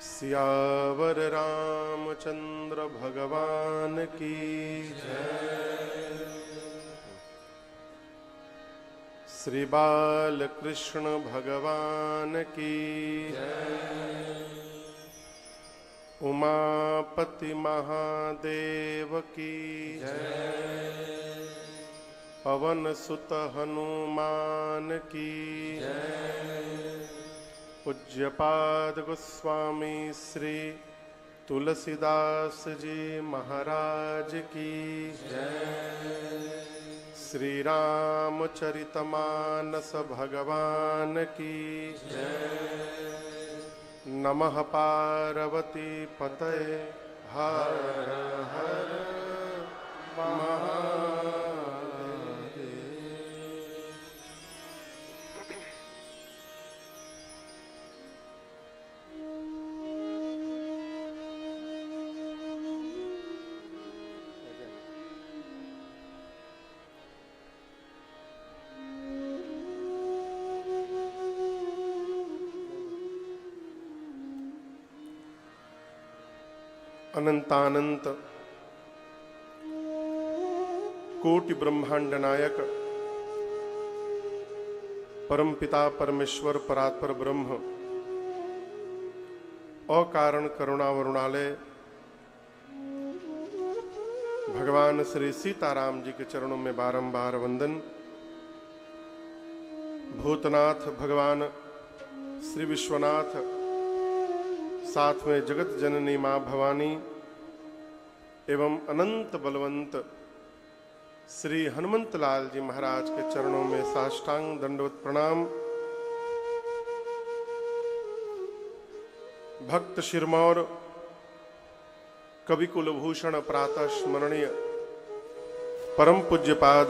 सियावर रामचंद्र भगवान की जय। श्री बाल कृष्ण भगवान की जय। उमापति महादेव की जय। पवन सुत हनुमान की जय। पूज्यपाद गोस्वामी श्री तुलसीदास जी महाराज की जय। श्री रामचरितमानस भगवान की जय। नमः पार्वती पतये हर हर महादेव। अनंतानंत कोटि ब्रह्मांड नायक परमपिता परमेश्वर परात्पर ब्रह्म अकारण करुणा वरुणालय भगवान श्री सीताराम जी के चरणों में बारंबार वंदन। भूतनाथ भगवान श्री विश्वनाथ, साथ में जगत जननी मां भवानी एवं अनंत बलवंत श्री हनुमंत लाल जी महाराज के चरणों में साष्टांग दंडवत प्रणाम। भक्त शिरमौर कवि कुलभूषण प्रातः स्मरणीय परम पूज्यपाद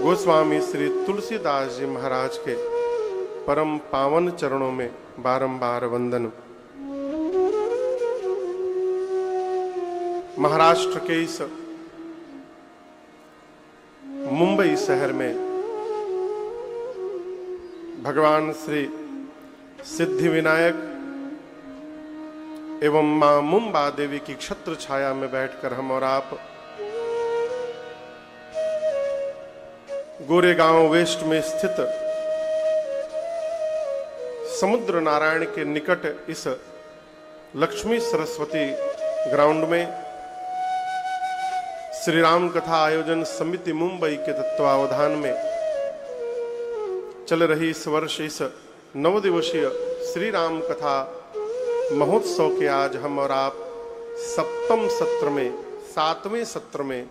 गोस्वामी श्री तुलसीदास जी महाराज के परम पावन चरणों में बारंबार वंदन। महाराष्ट्र के इस मुंबई शहर में भगवान श्री सिद्धि विनायक एवं मां मुंबा देवी की छत्र छाया में बैठकर हम और आप गोरेगांव वेस्ट में स्थित समुद्र नारायण के निकट इस लक्ष्मी सरस्वती ग्राउंड में श्री राम कथा आयोजन समिति मुंबई के तत्वावधान में चल रही इस वर्ष इस 9 दिवसीय श्री राम कथा महोत्सव के आज हम और आप 7वें सत्र में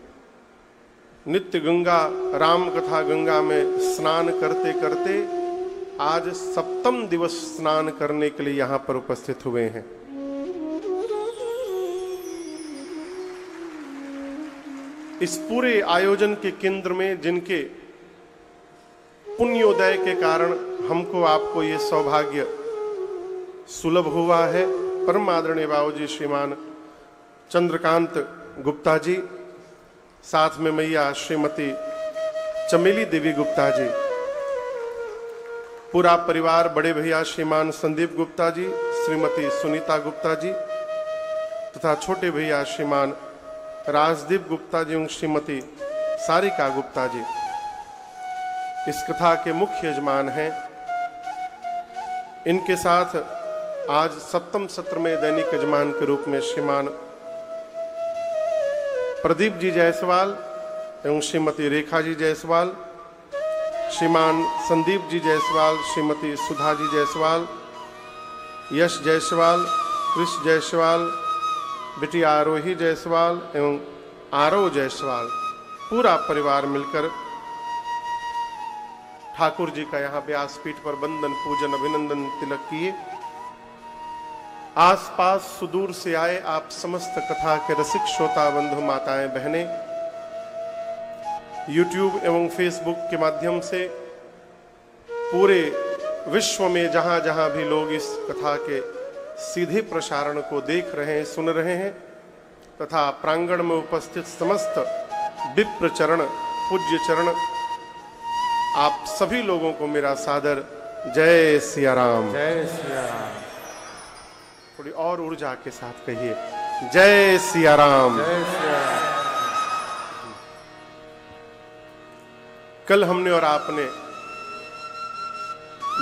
नित्य गंगा राम कथा गंगा में स्नान करते करते आज 7वां दिवस स्नान करने के लिए यहां पर उपस्थित हुए हैं। इस पूरे आयोजन के केंद्र में जिनके पुण्योदय के कारण हमको आपको ये सौभाग्य सुलभ हुआ है, परम आदरणीय बाबूजी श्रीमान चंद्रकांत गुप्ता जी, साथ में मैया श्रीमती चमेली देवी गुप्ता जी, पूरा परिवार, बड़े भैया श्रीमान संदीप गुप्ता जी, श्रीमती सुनीता गुप्ता जी तथा छोटे भैया श्रीमान राजदीप गुप्ता जी एवं श्रीमती सारिका गुप्ता जी इस कथा के मुख्य यजमान हैं। इनके साथ आज 7वें सत्र में दैनिक यजमान के रूप में श्रीमान प्रदीप जी जायसवाल एवं श्रीमती रेखा जी जायसवाल, श्रीमान संदीप जी जायसवाल, श्रीमती सुधा जी जायसवाल, यश जायसवाल, कृष जायसवाल, बेटी आरोही जायसवाल एवं आरव जायसवाल, पूरा परिवार मिलकर ठाकुर जी का यहाँ व्यासपीठ पर वंदन पूजन अभिनंदन तिलक किए। आसपास सुदूर से आए आप समस्त कथा के रसिक श्रोता बंधु माताएं बहनें, YouTube एवं Facebook के माध्यम से पूरे विश्व में जहां जहां भी लोग इस कथा के सीधे प्रसारण को देख रहे हैं, सुन रहे हैं, तथा प्रांगण में उपस्थित समस्त विप्र चरण, पूज्य चरण, आप सभी लोगों को मेरा सादर जय सिया राम। जय सिया राम। थोड़ी और ऊर्जा के साथ कहिए, जय सिया राम। जय सिया राम। कल हमने और आपने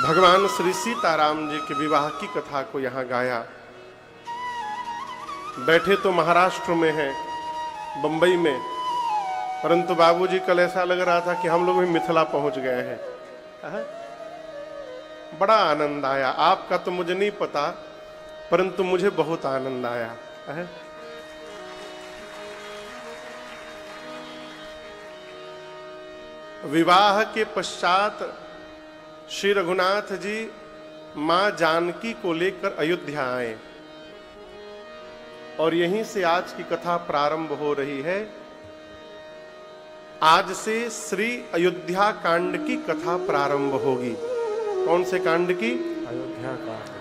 भगवान श्री सीताराम जी के विवाह की कथा को यहां गाया। बैठे तो महाराष्ट्र में हैं, बंबई में, परंतु बाबूजी कल ऐसा लग रहा था कि हम लोग भी मिथिला पहुंच गए हैं। बड़ा आनंद आया। आपका तो मुझे नहीं पता, परंतु मुझे बहुत आनंद आया है। विवाह के पश्चात श्री रघुनाथ जी मां जानकी को लेकर अयोध्या आए और यहीं से आज की कथा प्रारंभ हो रही है। आज से श्री अयोध्या कांड की कथा प्रारंभ होगी। कौन से कांड की? अयोध्या कांड।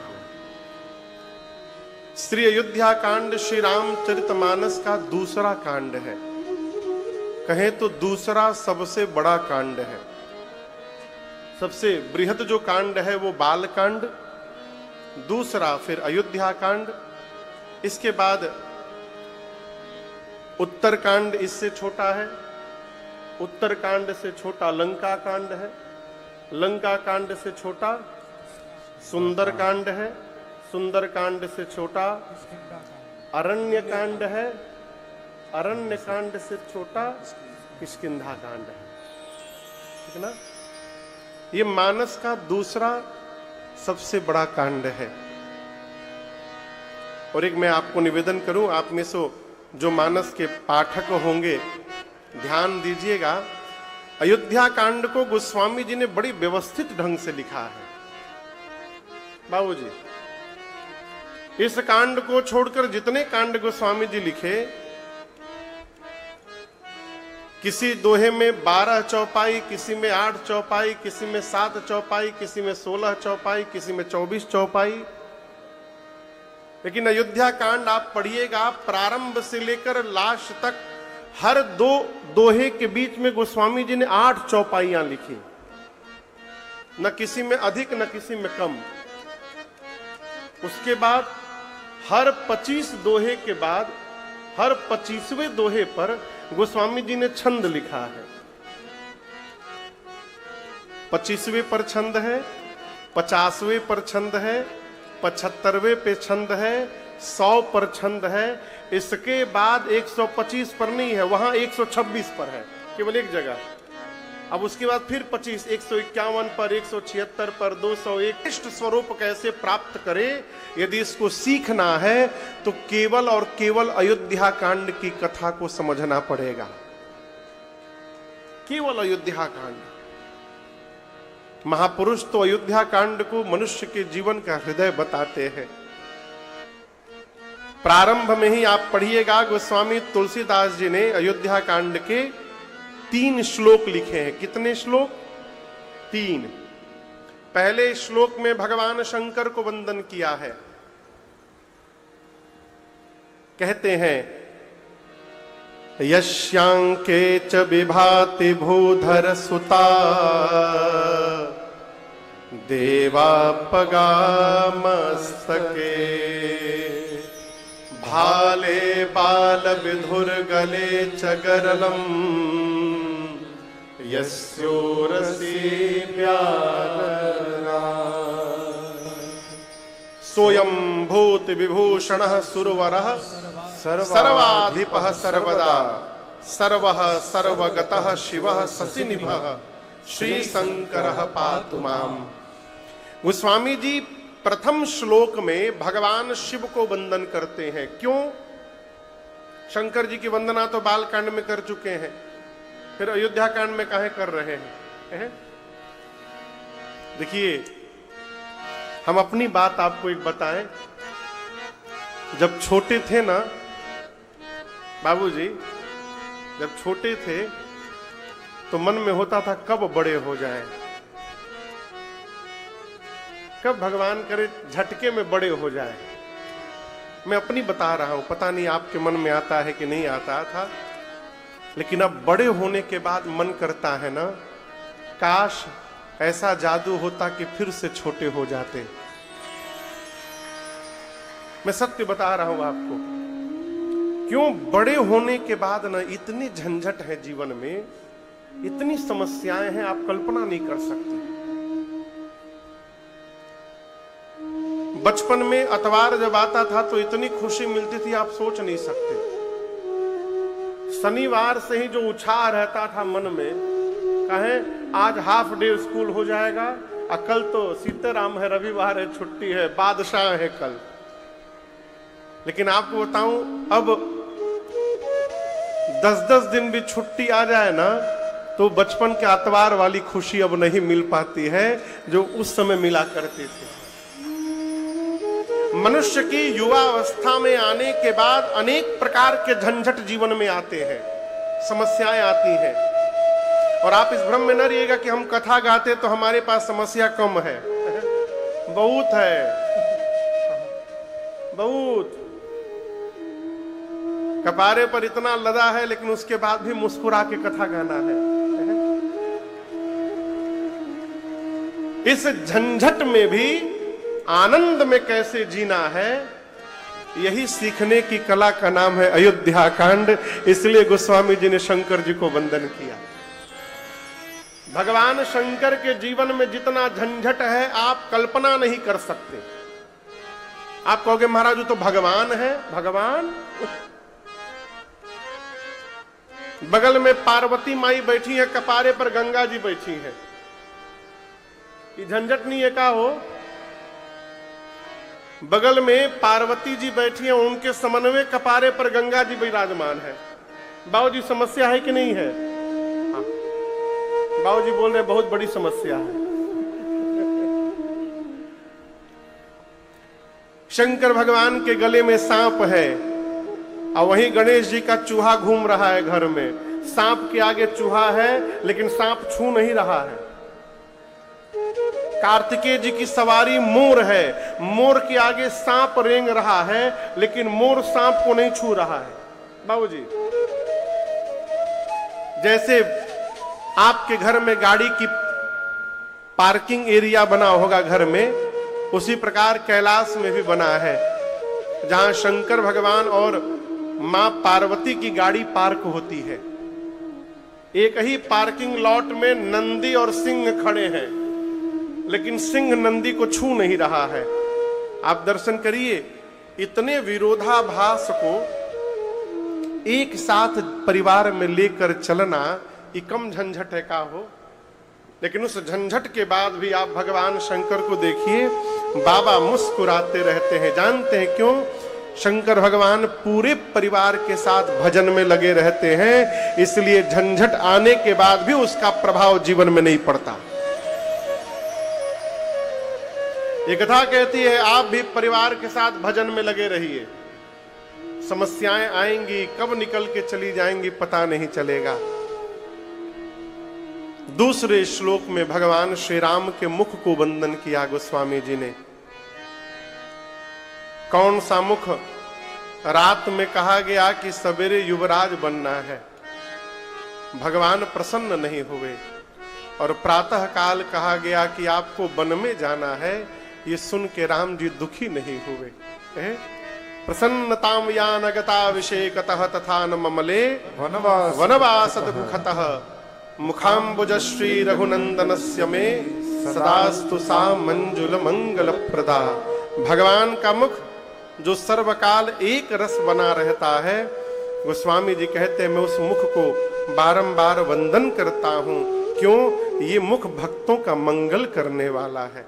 श्री अयोध्या कांड श्री रामचरितमानस का दूसरा कांड है। कहें तो दूसरा सबसे बड़ा कांड है। सबसे बृहद जो कांड है वो बाल कांड, दूसरा फिर अयोध्या कांड, इसके बाद उत्तर कांड इससे छोटा है, उत्तर कांड से छोटा लंका कांड है, लंका कांड से छोटा सुंदर कांड है, सुंदर कांड से छोटा अरण्य कांड है, अरण्य कांड से छोटा किष्किंधा कांड है। ठीक ना? ये मानस का दूसरा सबसे बड़ा कांड है। और एक मैं आपको निवेदन करूं, आप में से जो मानस के पाठक होंगे ध्यान दीजिएगा, अयोध्या कांड को गोस्वामी जी ने बड़ी व्यवस्थित ढंग से लिखा है। बाबूजी, इस कांड को छोड़कर जितने कांड गोस्वामी जी लिखे, किसी दोहे में 12 चौपाई, किसी में 8 चौपाई, किसी में 7 चौपाई, किसी में 16 चौपाई, किसी में 24 चौपाई, लेकिन अयोध्या कांड आप पढ़िएगा प्रारंभ से लेकर लास्ट तक, हर दो दोहे के बीच में गोस्वामी जी ने 8 चौपाइयां लिखी। न किसी में अधिक न किसी में कम। उसके बाद हर 25 दोहे के बाद हर 25वें दोहे पर गोस्वामी जी ने छंद लिखा है। 25वें पर छंद है, 50वें पर छंद है, 75वें पे छंद है, 100 पर छंद है। इसके बाद 125 पर नहीं है, वहां 126 पर है, केवल एक जगह। अब उसके बाद फिर 25, 151 पर, 176 पर, 201। इष्ट स्वरूप कैसे प्राप्त करें, यदि इसको सीखना है तो केवल और केवल अयोध्या कांड की कथा को समझना पड़ेगा। केवल अयोध्या कांड। महापुरुष तो अयोध्या कांड को मनुष्य के जीवन का हृदय बताते हैं। प्रारंभ में ही आप पढ़िएगा, गोस्वामी तुलसीदास जी ने अयोध्या कांड के 3 श्लोक लिखे हैं। कितने श्लोक? 3। पहले श्लोक में भगवान शंकर को वंदन किया है। कहते हैं, यस्यांके च विभाति भूधर सुता देवापगा मस्तके भाले बाल विधुर गले चगरलम यस्योरसी व्यानरा सोयं भूत विभूषणः सुरवरः सर्वाधिपः सर्वदा सर्वः सर्वगतः शिवः शशिनिभः श्री शंकरः पातु माम्। गोस्वामी जी प्रथम श्लोक में भगवान शिव को वंदन करते हैं। क्यों? शंकर जी की वंदना तो बाल कांड में कर चुके हैं, फिर अयोध्या कांड में काहे कर रहे हैं? देखिए, हम अपनी बात आपको एक बताएं। जब छोटे थे ना बाबूजी, जब छोटे थे तो मन में होता था कब बड़े हो जाएं, कब भगवान करे झटके में बड़े हो जाए। मैं अपनी बता रहा हूं, पता नहीं आपके मन में आता है कि नहीं आता था, लेकिन अब बड़े होने के बाद मन करता है ना, काश ऐसा जादू होता कि फिर से छोटे हो जाते। मैं सत्य बता रहा हूं आपको। क्यों? बड़े होने के बाद ना इतनी झंझट है जीवन में, इतनी समस्याएं हैं, आप कल्पना नहीं कर सकते। बचपन में अतवार जब आता था तो इतनी खुशी मिलती थी, आप सोच नहीं सकते। शनिवार से ही जो उत्साह रहता था मन में, कहें आज हाफ डे स्कूल हो जाएगा, और कल तो सीताराम है, रविवार है, छुट्टी है, बादशाह है कल। लेकिन आपको बताऊं, अब 10-10 दिन भी छुट्टी आ जाए ना, तो बचपन के आतवार वाली खुशी अब नहीं मिल पाती है जो उस समय मिला करती थी। मनुष्य की युवा अवस्था में आने के बाद अनेक प्रकार के झंझट जीवन में आते हैं, समस्याएं आती हैं। और आप इस भ्रम में न रहिएगा कि हम कथा गाते तो हमारे पास समस्या कम है। बहुत है, बहुत। कपारे पर इतना लदा है, लेकिन उसके बाद भी मुस्कुरा के कथा गाना है। इस झंझट में भी आनंद में कैसे जीना है, यही सीखने की कला का नाम है अयोध्या कांड। इसलिए गोस्वामी जी ने शंकर जी को वंदन किया। भगवान शंकर के जीवन में जितना झंझट है आप कल्पना नहीं कर सकते। आप कहोगे महाराज वो तो भगवान है। भगवान बगल में पार्वती माई बैठी है, कपारे पर गंगा जी बैठी है। ये झंझट नहीं है का हो? बगल में पार्वती जी बैठी है, उनके समन्वय कपारे पर गंगा जी विराजमान है। बाबूजी समस्या है कि नहीं है? हाँ। बाबूजी बोल रहे बहुत बड़ी समस्या है। शंकर भगवान के गले में सांप है, और वहीं गणेश जी का चूहा घूम रहा है घर में। सांप के आगे चूहा है, लेकिन सांप छू नहीं रहा है। कार्तिकेय जी की सवारी मोर है, मोर के आगे सांप रेंग रहा है, लेकिन मोर सांप को नहीं छू रहा है। बाबूजी, जैसे आपके घर में गाड़ी की पार्किंग एरिया बना होगा घर में, उसी प्रकार कैलाश में भी बना है, जहां शंकर भगवान और मां पार्वती की गाड़ी पार्क होती है। एक ही पार्किंग लॉट में नंदी और सिंह खड़े हैं, लेकिन सिंह नंदी को छू नहीं रहा है। आप दर्शन करिए, इतने विरोधाभास को एक साथ परिवार में लेकर चलना ये कम झंझट है का हो? लेकिन उस झंझट के बाद भी आप भगवान शंकर को देखिए, बाबा मुस्कुराते रहते हैं। जानते हैं क्यों? शंकर भगवान पूरे परिवार के साथ भजन में लगे रहते हैं, इसलिए झंझट आने के बाद भी उसका प्रभाव जीवन में नहीं पड़ता। ये कथा कहती है आप भी परिवार के साथ भजन में लगे रहिए। समस्याएं आएंगी, कब निकल के चली जाएंगी पता नहीं चलेगा। दूसरे श्लोक में भगवान श्री राम के मुख को वंदन किया गोस्वामी जी ने। कौन सा मुख? रात में कहा गया कि सवेरे युवराज बनना है, भगवान प्रसन्न नहीं हुए। और प्रातः काल कहा गया कि आपको वन में जाना है, ये सुन के राम जी दुखी नहीं हुए। प्रसन्नताम यानगता विषेकतः तथा न ममले वनवासत मुखतः मुखाम्बुजश्री रघुनंदनस्य मे सदास्तु सा मंजुल मंगल प्रदा। भगवान का मुख जो सर्वकाल एक रस बना रहता है, गोस्वामी जी कहते हैं मैं उस मुख को बारंबार वंदन करता हूं। क्यों? ये मुख भक्तों का मंगल करने वाला है।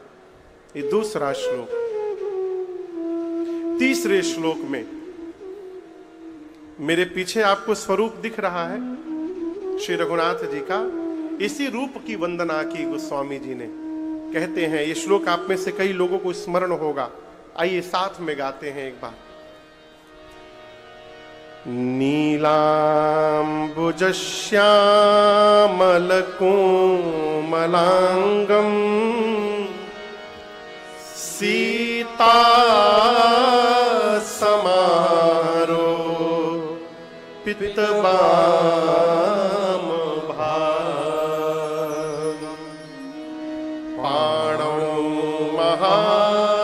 ये दूसरा श्लोक। तीसरे श्लोक में मेरे पीछे आपको स्वरूप दिख रहा है श्री रघुनाथ जी का। इसी रूप की वंदना की गोस्वामी जी ने। कहते हैं, ये श्लोक आप में से कई लोगों को स्मरण होगा। आइए साथ में गाते हैं एक बार। नीलाम्बुजश्यामलकोमलांगं सीता समारो पितबाम भाग पाणौ महाशायक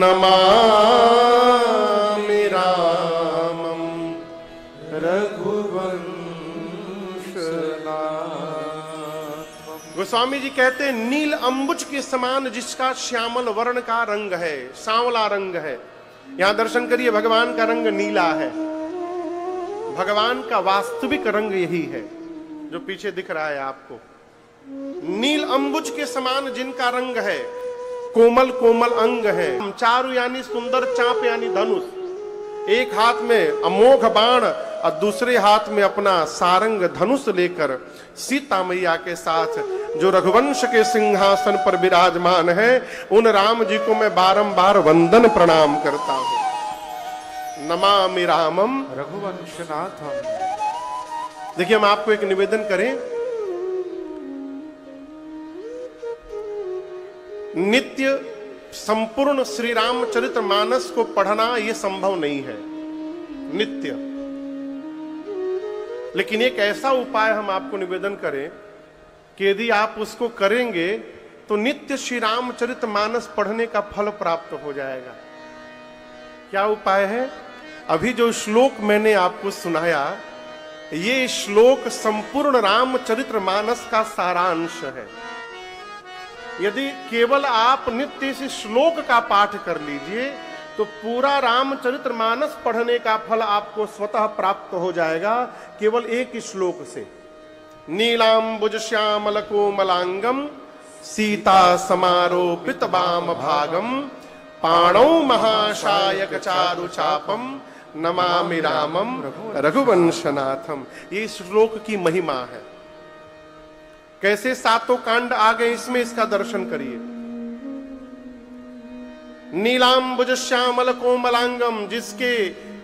नमामि रामं रघुवंशनाथम्। गोस्वामी जी कहते हैं नील अंबुज के समान जिसका श्यामल वर्ण का रंग है, सांवला रंग है। यहां दर्शन करिए, भगवान का रंग नीला है। भगवान का वास्तविक रंग यही है जो पीछे दिख रहा है आपको। नील अंबुज के समान जिनका रंग है, कोमल कोमल अंग है, चारु यानी सुंदर, चाप यानी धनुष, एक हाथ में अमोघ बाण और दूसरे हाथ में अपना सारंग धनुष लेकर सीता मैया के साथ जो रघुवंश के सिंहासन पर विराजमान है, उन राम जी को मैं बारंबार वंदन प्रणाम करता हूं। नमामि रामम रघुवंशनाथम्। देखिए, हम आपको एक निवेदन करें, नित्य संपूर्ण श्री रामचरितमानस को पढ़ना यह संभव नहीं है नित्य, लेकिन एक ऐसा उपाय हम आपको निवेदन करें कि यदि आप उसको करेंगे तो नित्य श्री रामचरितमानस पढ़ने का फल प्राप्त हो जाएगा। क्या उपाय है? अभी जो श्लोक मैंने आपको सुनाया, ये श्लोक संपूर्ण रामचरितमानस का सारांश है। यदि केवल आप नित्य इस श्लोक का पाठ कर लीजिए तो पूरा रामचरितमानस पढ़ने का फल आपको स्वतः प्राप्त हो जाएगा केवल एक श्लोक से। नीलांबुज श्यामल कोमलांगम सीता समारोपित वाम भागम पाणौ महाशायक चारु चापम नमामि रामम रघुवंशनाथम। ये श्लोक की महिमा है। कैसे सातों कांड आ गए इसमें, इसका दर्शन करिए। नीलांबुज श्यामल कोमलांगम, जिसके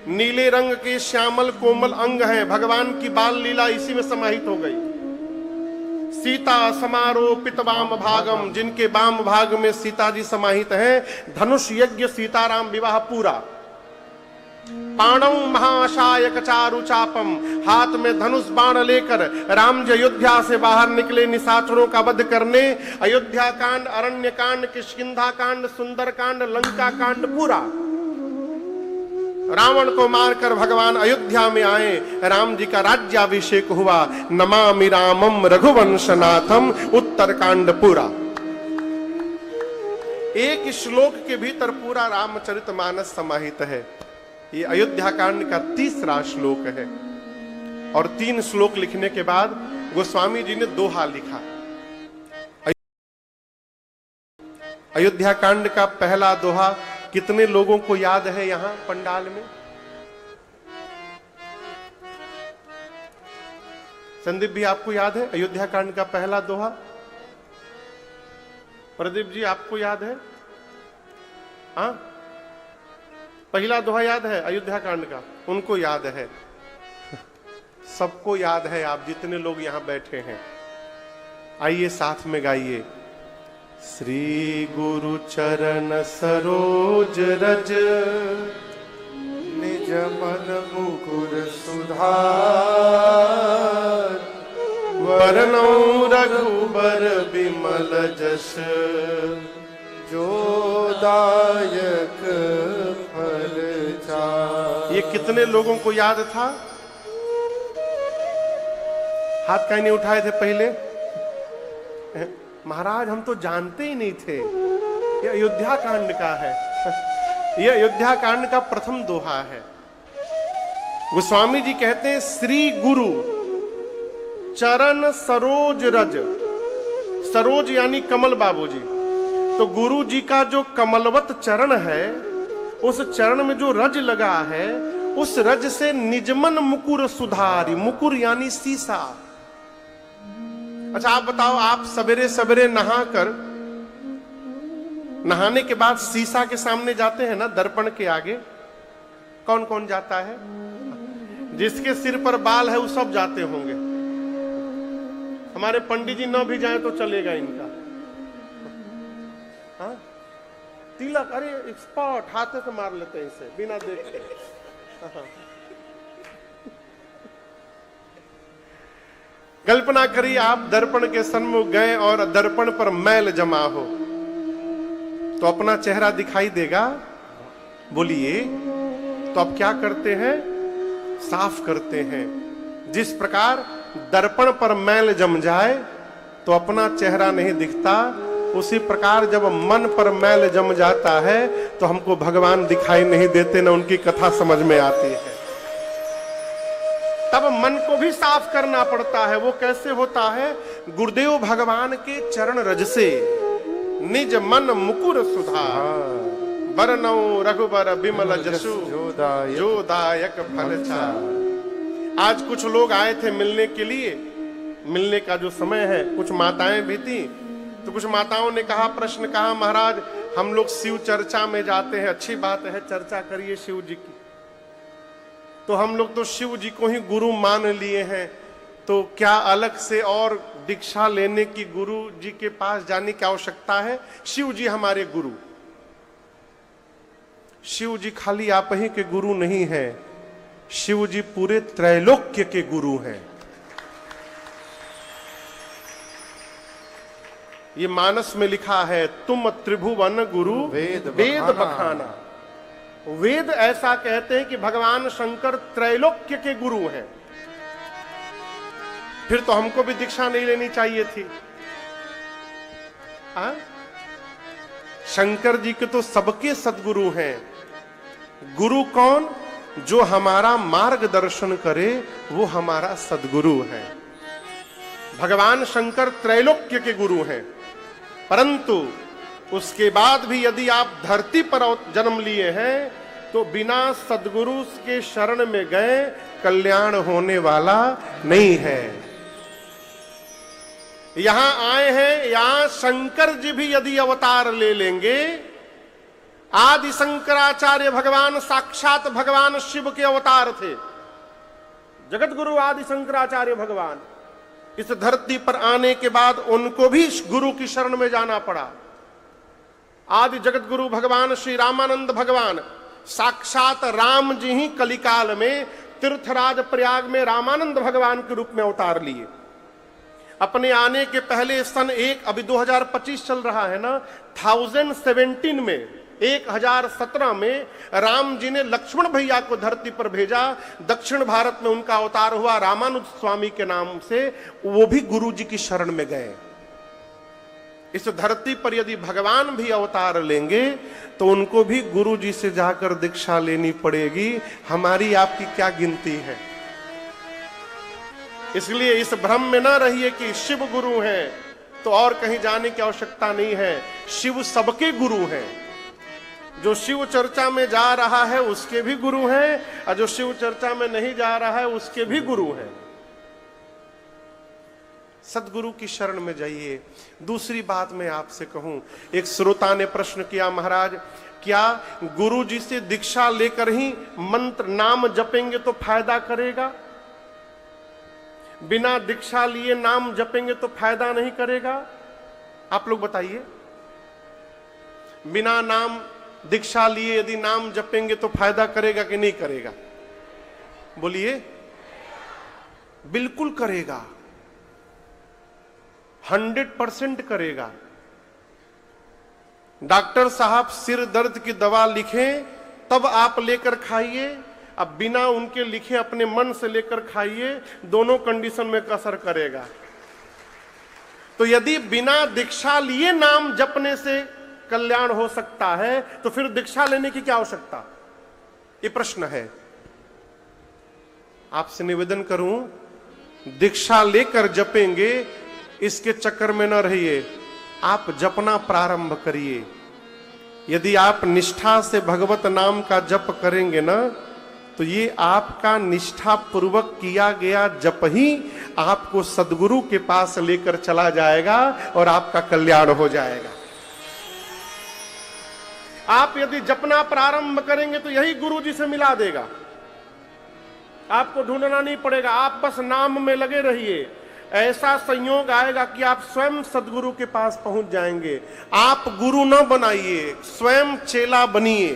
नीले रंग के श्यामल कोमल अंग हैं, भगवान की बाल लीला इसी में समाहित हो गई। सीता समारोपित वाम भागम, जिनके वाम भाग में सीता जी समाहित हैं, धनुष यज्ञ सीताराम विवाह पूरा। पाणौ महाशायक चारु चापम, हाथ में धनुष बाण लेकर राम जी अयोध्या से बाहर निकले निशाचरों का वध करने। अयोध्या कांड, अरण्य कांड, किष्किंधा कांड, सुंदर कांड, लंका कांड पूरा। रावण को मारकर भगवान अयोध्या में आए, राम जी का राज्याभिषेक हुआ। नमामि रामम रघुवंशनाथम, उत्तर कांड पूरा। एक श्लोक के भीतर पूरा रामचरितमानस समाहित है। ये अयोध्या कांड का तीसरा श्लोक है। और 3 श्लोक लिखने के बाद गोस्वामी जी ने दोहा लिखा। अयोध्या कांड का पहला दोहा कितने लोगों को याद है यहां पंडाल में? संदीप भी, आपको याद है अयोध्या कांड का पहला दोहा? प्रदीप जी, आपको याद है? हाँ, पहला दोहा याद है अयोध्या कांड का? उनको याद है, सबको याद है। आप जितने लोग यहां बैठे हैं, आइए साथ में गाइए। श्री गुरु चरण सरोज रज निज मन मुकुर सुधार, वरनौ रघुबर बिमल जस जो दायक फल चार। ये कितने लोगों को याद था? हाथ काहे नहीं उठाए थे पहले? महाराज, हम तो जानते ही नहीं थे ये अयोध्या कांड का है। ये अयोध्या कांड का प्रथम दोहा है। गोस्वामी जी कहते हैं श्री गुरु चरण सरोज रज, सरोज यानी कमल बाबूजी। तो गुरु जी का जो कमलवत चरण है, उस चरण में जो रज लगा है, उस रज से निजमन मुकुर सुधारी। मुकुर यानी सीसा। अच्छा, आप बताओ, आप सवेरे सवेरे नहाने के बाद शीशा के सामने जाते हैं ना, दर्पण के आगे? कौन कौन जाता है? जिसके सिर पर बाल है वो सब जाते होंगे। हमारे पंडित जी न भी जाए तो चलेगा इनका। हाँ, तिलक, अरे स्पॉट हाथ से मार लेते हैं इसे बिना देखे। हाँ। कल्पना करिए, आप दर्पण के सन्मुख गए और दर्पण पर मैल जमा हो तो अपना चेहरा दिखाई देगा? बोलिए। तो अब क्या करते हैं? साफ करते हैं। जिस प्रकार दर्पण पर मैल जम जाए तो अपना चेहरा नहीं दिखता, उसी प्रकार जब मन पर मैल जम जाता है तो हमको भगवान दिखाई नहीं देते, न उनकी कथा समझ में आती है। तब मन को भी साफ करना पड़ता है। वो कैसे होता है? गुरुदेव भगवान के चरण रज से। निज मन मुकुर सुधा, बरनौ रघुबर बिमल जसु, जो दायक फल चार। आज कुछ लोग आए थे मिलने के लिए, मिलने का जो समय है, कुछ माताएं भी थी। तो कुछ माताओं ने कहा, प्रश्न कहा, महाराज हम लोग शिव चर्चा में जाते हैं, अच्छी बात है, चर्चा करिए शिव जी की। तो हम लोग तो शिव जी को ही गुरु मान लिए हैं, तो क्या अलग से और दीक्षा लेने की गुरु जी के पास जाने की आवश्यकता है? शिव जी हमारे गुरु। शिव जी खाली आप ही के गुरु नहीं हैं, शिव जी पूरे त्रैलोक्य के गुरु हैं। ये मानस में लिखा है, तुम त्रिभुवन गुरु वेद बखाना। वेद ऐसा कहते हैं कि भगवान शंकर त्रैलोक्य के गुरु हैं। फिर तो हमको भी दीक्षा नहीं लेनी चाहिए थी। शंकर जी के तो सबके सदगुरु हैं। गुरु कौन? जो हमारा मार्गदर्शन करे, वो हमारा सदगुरु है। भगवान शंकर त्रैलोक्य के गुरु हैं। परंतु उसके बाद भी यदि आप धरती पर जन्म लिए हैं तो बिना सदगुरु के शरण में गए कल्याण होने वाला नहीं है। यहां आए हैं, यहां शंकर जी भी यदि अवतार ले लेंगे, आदि शंकराचार्य भगवान साक्षात भगवान शिव के अवतार थे। जगत गुरु आदि शंकराचार्य भगवान इस धरती पर आने के बाद उनको भी गुरु की शरण में जाना पड़ा। आदि जगत गुरु भगवान श्री रामानंद भगवान साक्षात राम जी ही कलिकाल में तीर्थराज प्रयाग में रामानंद भगवान के रूप में अवतार लिए। अपने आने के पहले सन अभी 2025 चल रहा है ना, 1017 में 1017 में राम जी ने लक्ष्मण भैया को धरती पर भेजा। दक्षिण भारत में उनका अवतार हुआ रामानुज स्वामी के नाम से। वो भी गुरु जी की शरण में गए। इस धरती पर यदि भगवान भी अवतार लेंगे तो उनको भी गुरु जी से जाकर दीक्षा लेनी पड़ेगी। हमारी आपकी क्या गिनती है? इसलिए इस भ्रम में ना रहिए कि शिव गुरु हैं तो और कहीं जाने की आवश्यकता नहीं है। शिव सबके गुरु हैं। जो शिव चर्चा में जा रहा है उसके भी गुरु हैं, और जो शिव चर्चा में नहीं जा रहा है उसके भी गुरु हैं। सदगुरु की शरण में जाइए। दूसरी बात मैं आपसे कहूं, एक श्रोता ने प्रश्न किया, महाराज क्या गुरु जी से दीक्षा लेकर ही मंत्र नाम जपेंगे तो फायदा करेगा? बिना दीक्षा लिए नाम जपेंगे तो फायदा नहीं करेगा? आप लोग बताइए। बिना नाम दीक्षा लिए यदि नाम जपेंगे तो फायदा करेगा कि नहीं करेगा? बोलिए। बिल्कुल करेगा, 100% करेगा। डॉक्टर साहब सिर दर्द की दवा लिखें तब आप लेकर खाइए, अब बिना उनके लिखे अपने मन से लेकर खाइए, दोनों कंडीशन में असर करेगा। तो यदि बिना दीक्षा लिए नाम जपने से कल्याण हो सकता है तो फिर दीक्षा लेने की क्या आवश्यकता? ये प्रश्न है। आपसे निवेदन करूं, दीक्षा लेकर जपेंगे इसके चक्कर में न रहिए, आप जपना प्रारंभ करिए। यदि आप निष्ठा से भगवत नाम का जप करेंगे ना, तो ये आपका निष्ठा पूर्वक किया गया जप ही आपको सदगुरु के पास लेकर चला जाएगा और आपका कल्याण हो जाएगा। आप यदि जपना प्रारंभ करेंगे तो यही गुरु जी से मिला देगा। आपको ढूंढना नहीं पड़ेगा, आप बस नाम में लगे रहिए। ऐसा संयोग आएगा कि आप स्वयं सदगुरु के पास पहुंच जाएंगे। आप गुरु न बनाइए, स्वयं चेला बनिए,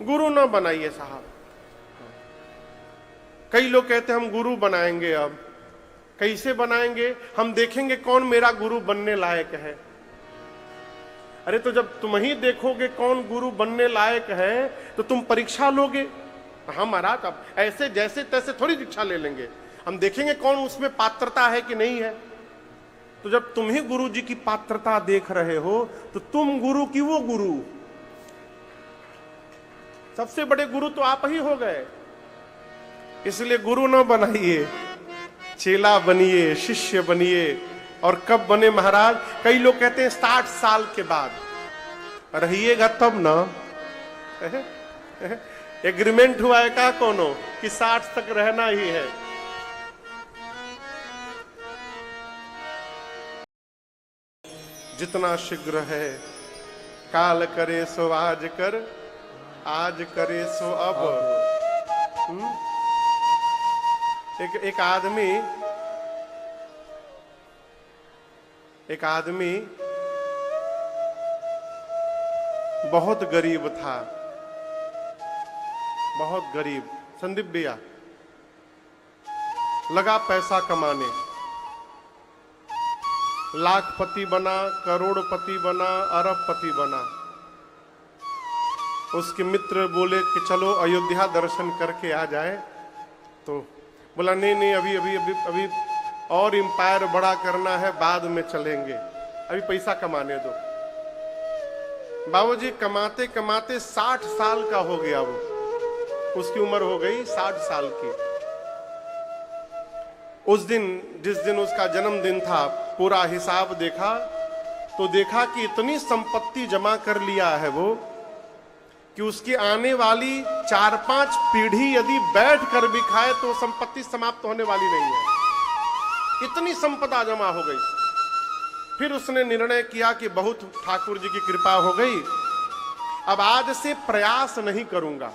गुरु न बनाइए साहब। कई लोग कहते हैं हम गुरु बनाएंगे। अब कैसे बनाएंगे? हम देखेंगे कौन मेरा गुरु बनने लायक है। अरे तो जब तुम ही देखोगे कौन गुरु बनने लायक है तो तुम परीक्षा लोगे। हम महाराज अब ऐसे जैसे तैसे थोड़ी दीक्षा ले लेंगे, हम देखेंगे कौन उसमें पात्रता है कि नहीं है। तो जब तुम ही गुरु जी की पात्रता देख रहे हो तो तुम गुरु की वो गुरु, सबसे बड़े गुरु तो आप ही हो गए। इसलिए गुरु न बनाइए, चेला बनिए, शिष्य बनिए। और कब बने महाराज? कई लोग कहते हैं 60 साल के बाद। रहिएगा तब ना। एग्रीमेंट हुआ है का कोनो कि 60 तक रहना ही है। जितना शीघ्र है काल करे सो आज कर, आज करे सो अब। एक आदमी बहुत गरीब था, बहुत गरीब। संदीप भैया लगा पैसा कमाने, लाखपति बना, करोड़पति बना, अरबपति बना। उसके मित्र बोले कि चलो अयोध्या दर्शन करके आ जाए। तो बोला नहीं नहीं, अभी अभी अभी अभी और इंपायर बड़ा करना है, बाद में चलेंगे, अभी पैसा कमाने दो। बाबूजी कमाते कमाते 60 साल का हो गया वो, उसकी उम्र हो गई 60 साल की। उस दिन जिस दिन उसका जन्मदिन था, पूरा हिसाब देखा तो देखा कि इतनी संपत्ति जमा कर लिया है वो कि उसकी आने वाली 4-5 पीढ़ी यदि बैठ कर भी खाए तो संपत्ति समाप्त होने वाली नहीं है। इतनी संपदा जमा हो गई। फिर उसने निर्णय किया कि बहुत ठाकुर जी की कृपा हो गई, अब आज से प्रयास नहीं करूंगा,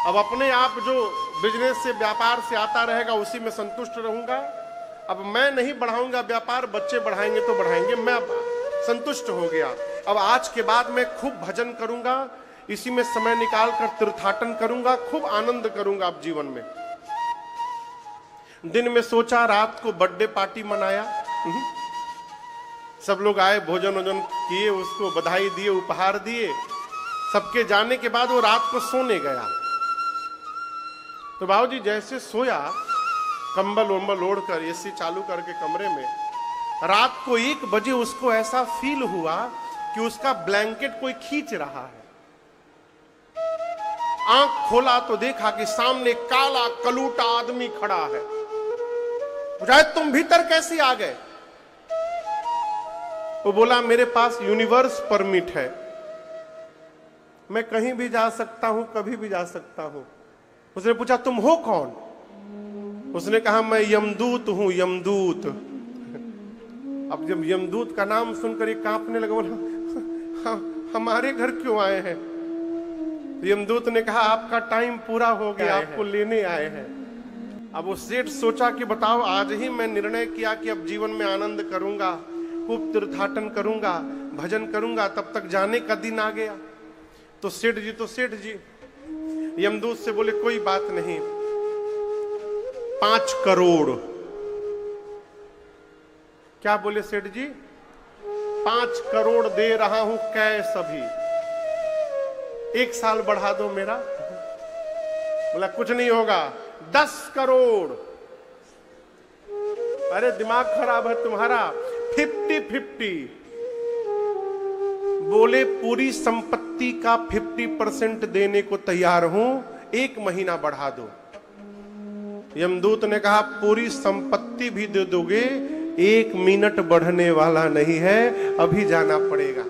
अब अपने आप जो बिजनेस से व्यापार से आता रहेगा उसी में संतुष्ट रहूंगा। अब मैं नहीं बढ़ाऊंगा व्यापार, बच्चे बढ़ाएंगे तो बढ़ाएंगे, मैं संतुष्ट हो गया। अब आज के बाद मैं खूब भजन करूंगा, इसी में समय निकाल कर तीर्थाटन करूंगा, खूब आनंद करूंगा अब जीवन में। दिन में सोचा, रात को बर्थडे पार्टी मनाया, सब लोग आए, भोजन वोजन किए, उसको बधाई दिए, उपहार दिए। सबके जाने के बाद वो रात को सोने गया। तो बाबूजी जैसे सोया, कंबल वंबल ओढ़कर एसी चालू करके कमरे में, रात को 1 बजे उसको ऐसा फील हुआ कि उसका ब्लैंकेट कोई खींच रहा है। आंख खोला तो देखा कि सामने काला कलूटा आदमी खड़ा है। पूछा तुम भीतर कैसे आ गए? वो बोला मेरे पास यूनिवर्स परमिट है, मैं कहीं भी जा सकता हूं, कभी भी जा सकता हूं। उसने पूछा तुम हो कौन? उसने कहा मैं यमदूत हूं, यमदूत। अब जब यमदूत का नाम सुनकर ये कांपने लगा, बोला हमारे घर क्यों आए हैं? तो यमदूत ने कहा आपका टाइम पूरा हो गया, आपको लेने आए हैं। अब वो सेठ सोचा कि बताओ, आज ही मैं निर्णय किया कि अब जीवन में आनंद करूंगा, खूब तीर्थाटन करूंगा, भजन करूंगा, तब तक जाने का दिन आ गया। तो सेठ जी यमदूत से बोले कोई बात नहीं, 5 करोड़। क्या बोले सेठ जी? 5 करोड़ दे रहा हूं कैश अभी, 1 साल बढ़ा दो मेरा। बोला कुछ नहीं होगा, 10 करोड़। अरे दिमाग खराब है तुम्हारा। 50-50 बोले पूरी संपत्ति का 50% देने को तैयार हूं, 1 महीना बढ़ा दो। यमदूत ने कहा पूरी संपत्ति भी दे दोगे, 1 मिनट बढ़ने वाला नहीं है, अभी जाना पड़ेगा।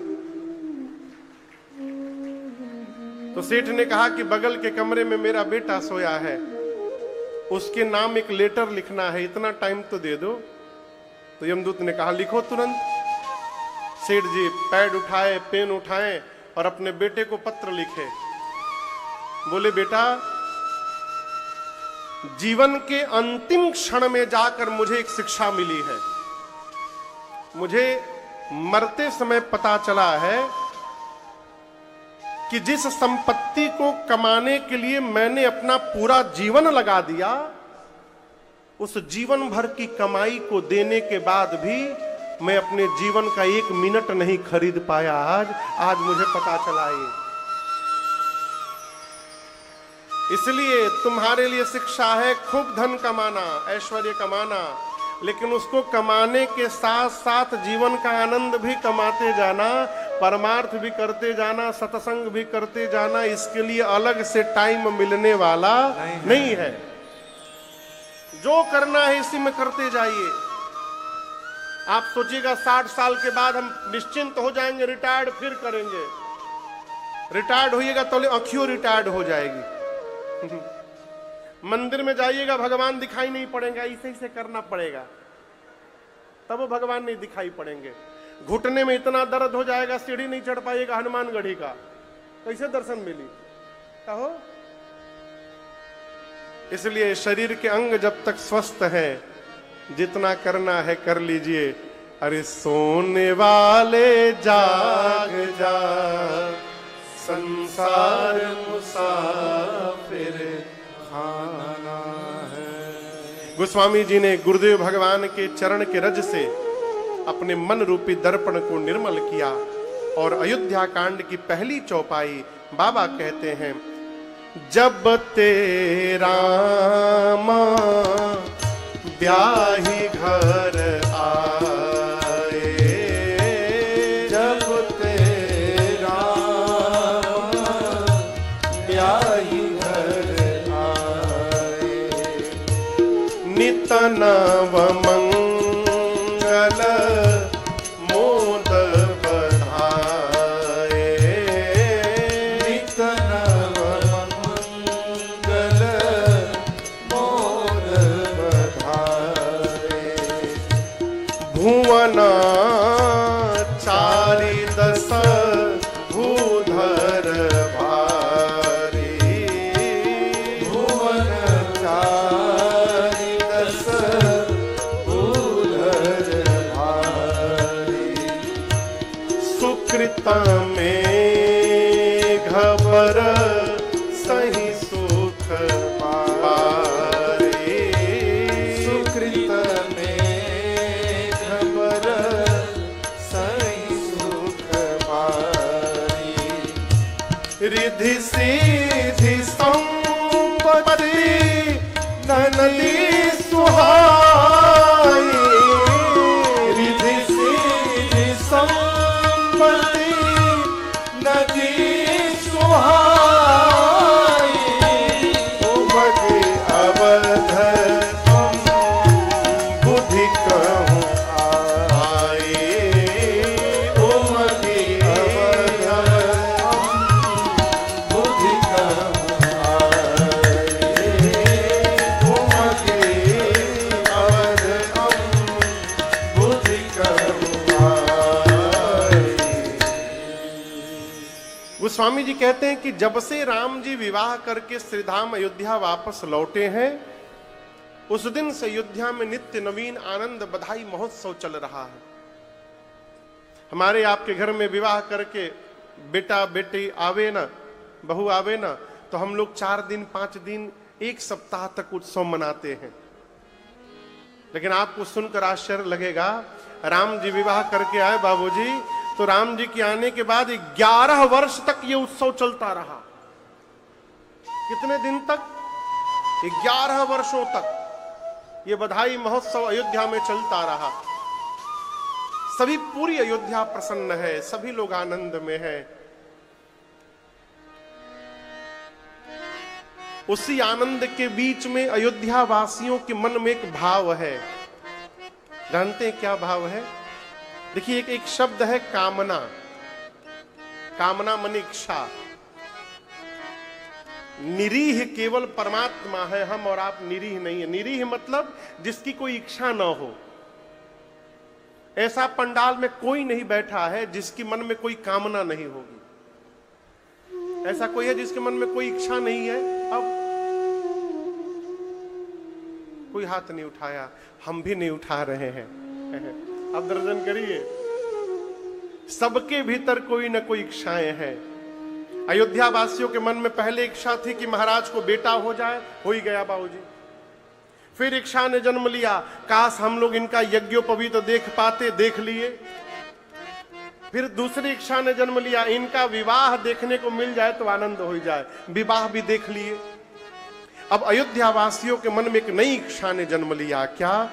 तो सेठ ने कहा कि बगल के कमरे में मेरा बेटा सोया है, उसके नाम एक लेटर लिखना है, इतना टाइम तो दे दो। तो यमदूत ने कहा लिखो तुरंत। सेठ जी पैड उठाए, पेन उठाए और अपने बेटे को पत्र लिखे। बोले बेटा, जीवन के अंतिम क्षण में जाकर मुझे एक शिक्षा मिली है। मुझे मरते समय पता चला है कि जिस संपत्ति को कमाने के लिए मैंने अपना पूरा जीवन लगा दिया, उस जीवन भर की कमाई को देने के बाद भी मैं अपने जीवन का 1 मिनट नहीं खरीद पाया। आज मुझे पता चला ये। इसलिए तुम्हारे लिए शिक्षा है खूब धन कमाना, ऐश्वर्य कमाना, लेकिन उसको कमाने के साथ साथ जीवन का आनंद भी कमाते जाना, परमार्थ भी करते जाना, सत्संग भी करते जाना। इसके लिए अलग से टाइम मिलने वाला नहीं है। जो करना है इसी में करते जाइए। आप सोचिएगा 60 साल के बाद हम निश्चिंत हो जाएंगे, रिटायर्ड फिर करेंगे। रिटायर्ड होइएगा तो आंखियों रिटायर्ड हो जाएगी। मंदिर में जाइएगा भगवान दिखाई नहीं पड़ेगा, इसे इसे करना पड़ेगा, तब वो भगवान नहीं दिखाई पड़ेंगे। घुटने में इतना दर्द हो जाएगा, सीढ़ी नहीं चढ़ पाइएगा हनुमानगढ़ी का, कैसे दर्शन मिली कहो। इसलिए शरीर के अंग जब तक स्वस्थ है, जितना करना है कर लीजिए। अरे सोने वाले जाग जा, संसार मुसाफिर खाना है। गोस्वामी जी ने गुरुदेव भगवान के चरण के रज से अपने मन रूपी दर्पण को निर्मल किया और अयोध्या कांड की पहली चौपाई बाबा कहते हैं, जब तेरा मां ब्याही घर आए, जब तेरा ब्याही घर आए, नित नव मंगल मोद बधाए, नित नव मंगल मोद बधाए, भुवन चारि दस भूधर भारी, भुवन चारि दस भूधर भारी, सुकृत में घबर सही सुख पारी, सुकृत में घबर सही सुख पारी, रिधि सिद्धि संपत्ति ननदी सुहाई, रिधि सिद्धि संपत्ति नदी सुहाई, उमगे अवध बुद्धि कहूँ आए, उमगे बुद्धि कहूँ आए, उमगे अवध बुद्धि कहूँ आए। गोस्वामी जी कहते हैं कि जब से राम जी विवाह करके श्रीधाम अयोध्या वापस लौटे हैं, उस दिन से अयोध्या में नित्य नवीन आनंद बधाई महोत्सव चल रहा है। हमारे आपके घर में विवाह करके बेटा बेटी आवे ना, बहू आवे ना, तो हम लोग 4 दिन 5 दिन 1 सप्ताह तक उत्सव मनाते हैं। लेकिन आपको सुनकर आश्चर्य लगेगा, राम जी विवाह करके आए बाबूजी, तो राम जी के आने के बाद 11 वर्ष तक ये उत्सव चलता रहा। कितने दिन तक? 11 वर्षों तक ये बधाई महोत्सव अयोध्या में चलता रहा। सभी पूरी अयोध्या प्रसन्न है, सभी लोग आनंद में है। उसी आनंद के बीच में अयोध्या वासियों के मन में एक भाव है। जानते हैं क्या भाव है? देखिए, एक शब्द है कामना। कामना मन इच्छा। निरीह केवल परमात्मा है, हम और आप निरीह नहीं है। निरीह मतलब जिसकी कोई इच्छा ना हो। ऐसा पंडाल में कोई नहीं बैठा है जिसकी मन में कोई कामना नहीं होगी। ऐसा कोई है जिसके मन में कोई इच्छा नहीं है? अब कोई हाथ नहीं उठाया, हम भी नहीं उठा रहे हैं। अब दर्शन करिए, सबके भीतर कोई ना कोई इच्छाएं हैं। अयोध्या वासियों के मन में पहले इच्छा थी कि महाराज को बेटा हो जाए, हो ही गया बाबूजी। फिर इच्छा ने जन्म लिया, काश हम लोग इनका यज्ञोपवीत देख पाते, देख लिए। फिर दूसरी इच्छा ने जन्म लिया, इनका विवाह देखने को मिल जाए तो आनंद हो जाए, विवाह भी देख लिए। अब अयोध्या वासियों के मन में एक नई इच्छा ने जन्म लिया, क्या?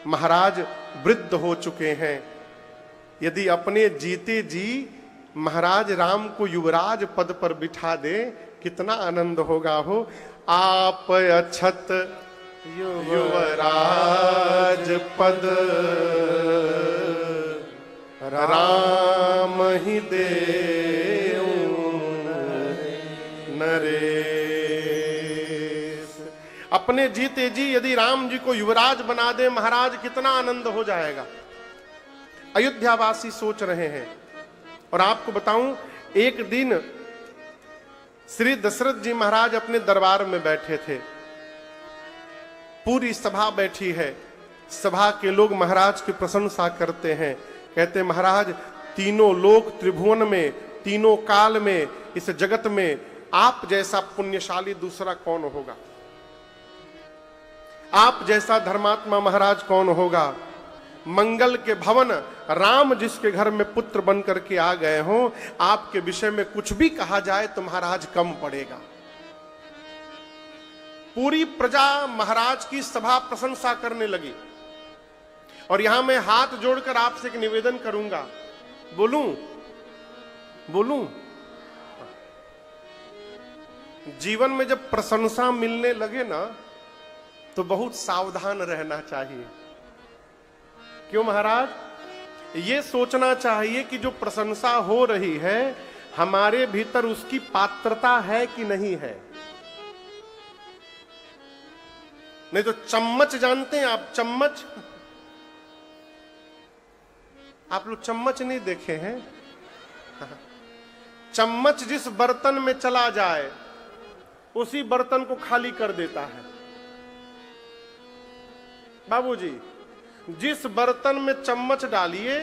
महाराज वृद्ध हो चुके हैं, यदि अपने जीते जी महाराज राम को युवराज पद पर बिठा दे, कितना आनंद होगा हो। आप अक्षत युवराज पद राम ही दे नरेश। अपने जीते जी यदि राम जी को युवराज बना दे महाराज, कितना आनंद हो जाएगा। अयोध्यावासी सोच रहे हैं। और आपको बताऊं, एक दिन श्री दशरथ जी महाराज अपने दरबार में बैठे थे, पूरी सभा बैठी है, सभा के लोग महाराज की प्रशंसा करते हैं, कहते महाराज तीनों लोक त्रिभुवन में, तीनों काल में, इस जगत में आप जैसा पुण्यशाली दूसरा कौन होगा, आप जैसा धर्मात्मा महाराज कौन होगा। मंगल के भवन राम जिसके घर में पुत्र बन करके आ गए हों, आपके विषय में कुछ भी कहा जाए तो महाराज कम पड़ेगा। पूरी प्रजा महाराज की सभा प्रशंसा करने लगी। और यहां मैं हाथ जोड़कर आपसे एक निवेदन करूंगा, बोलूं जीवन में जब प्रशंसा मिलने लगे ना, तो बहुत सावधान रहना चाहिए। क्यों महाराज? ये सोचना चाहिए कि जो प्रशंसा हो रही है हमारे भीतर उसकी पात्रता है कि नहीं है। नहीं तो चम्मच जानते हैं आप? चम्मच, आप लोग चम्मच नहीं देखे हैं? चम्मच जिस बर्तन में चला जाए उसी बर्तन को खाली कर देता है। बाबूजी, जिस बर्तन में चम्मच डालिए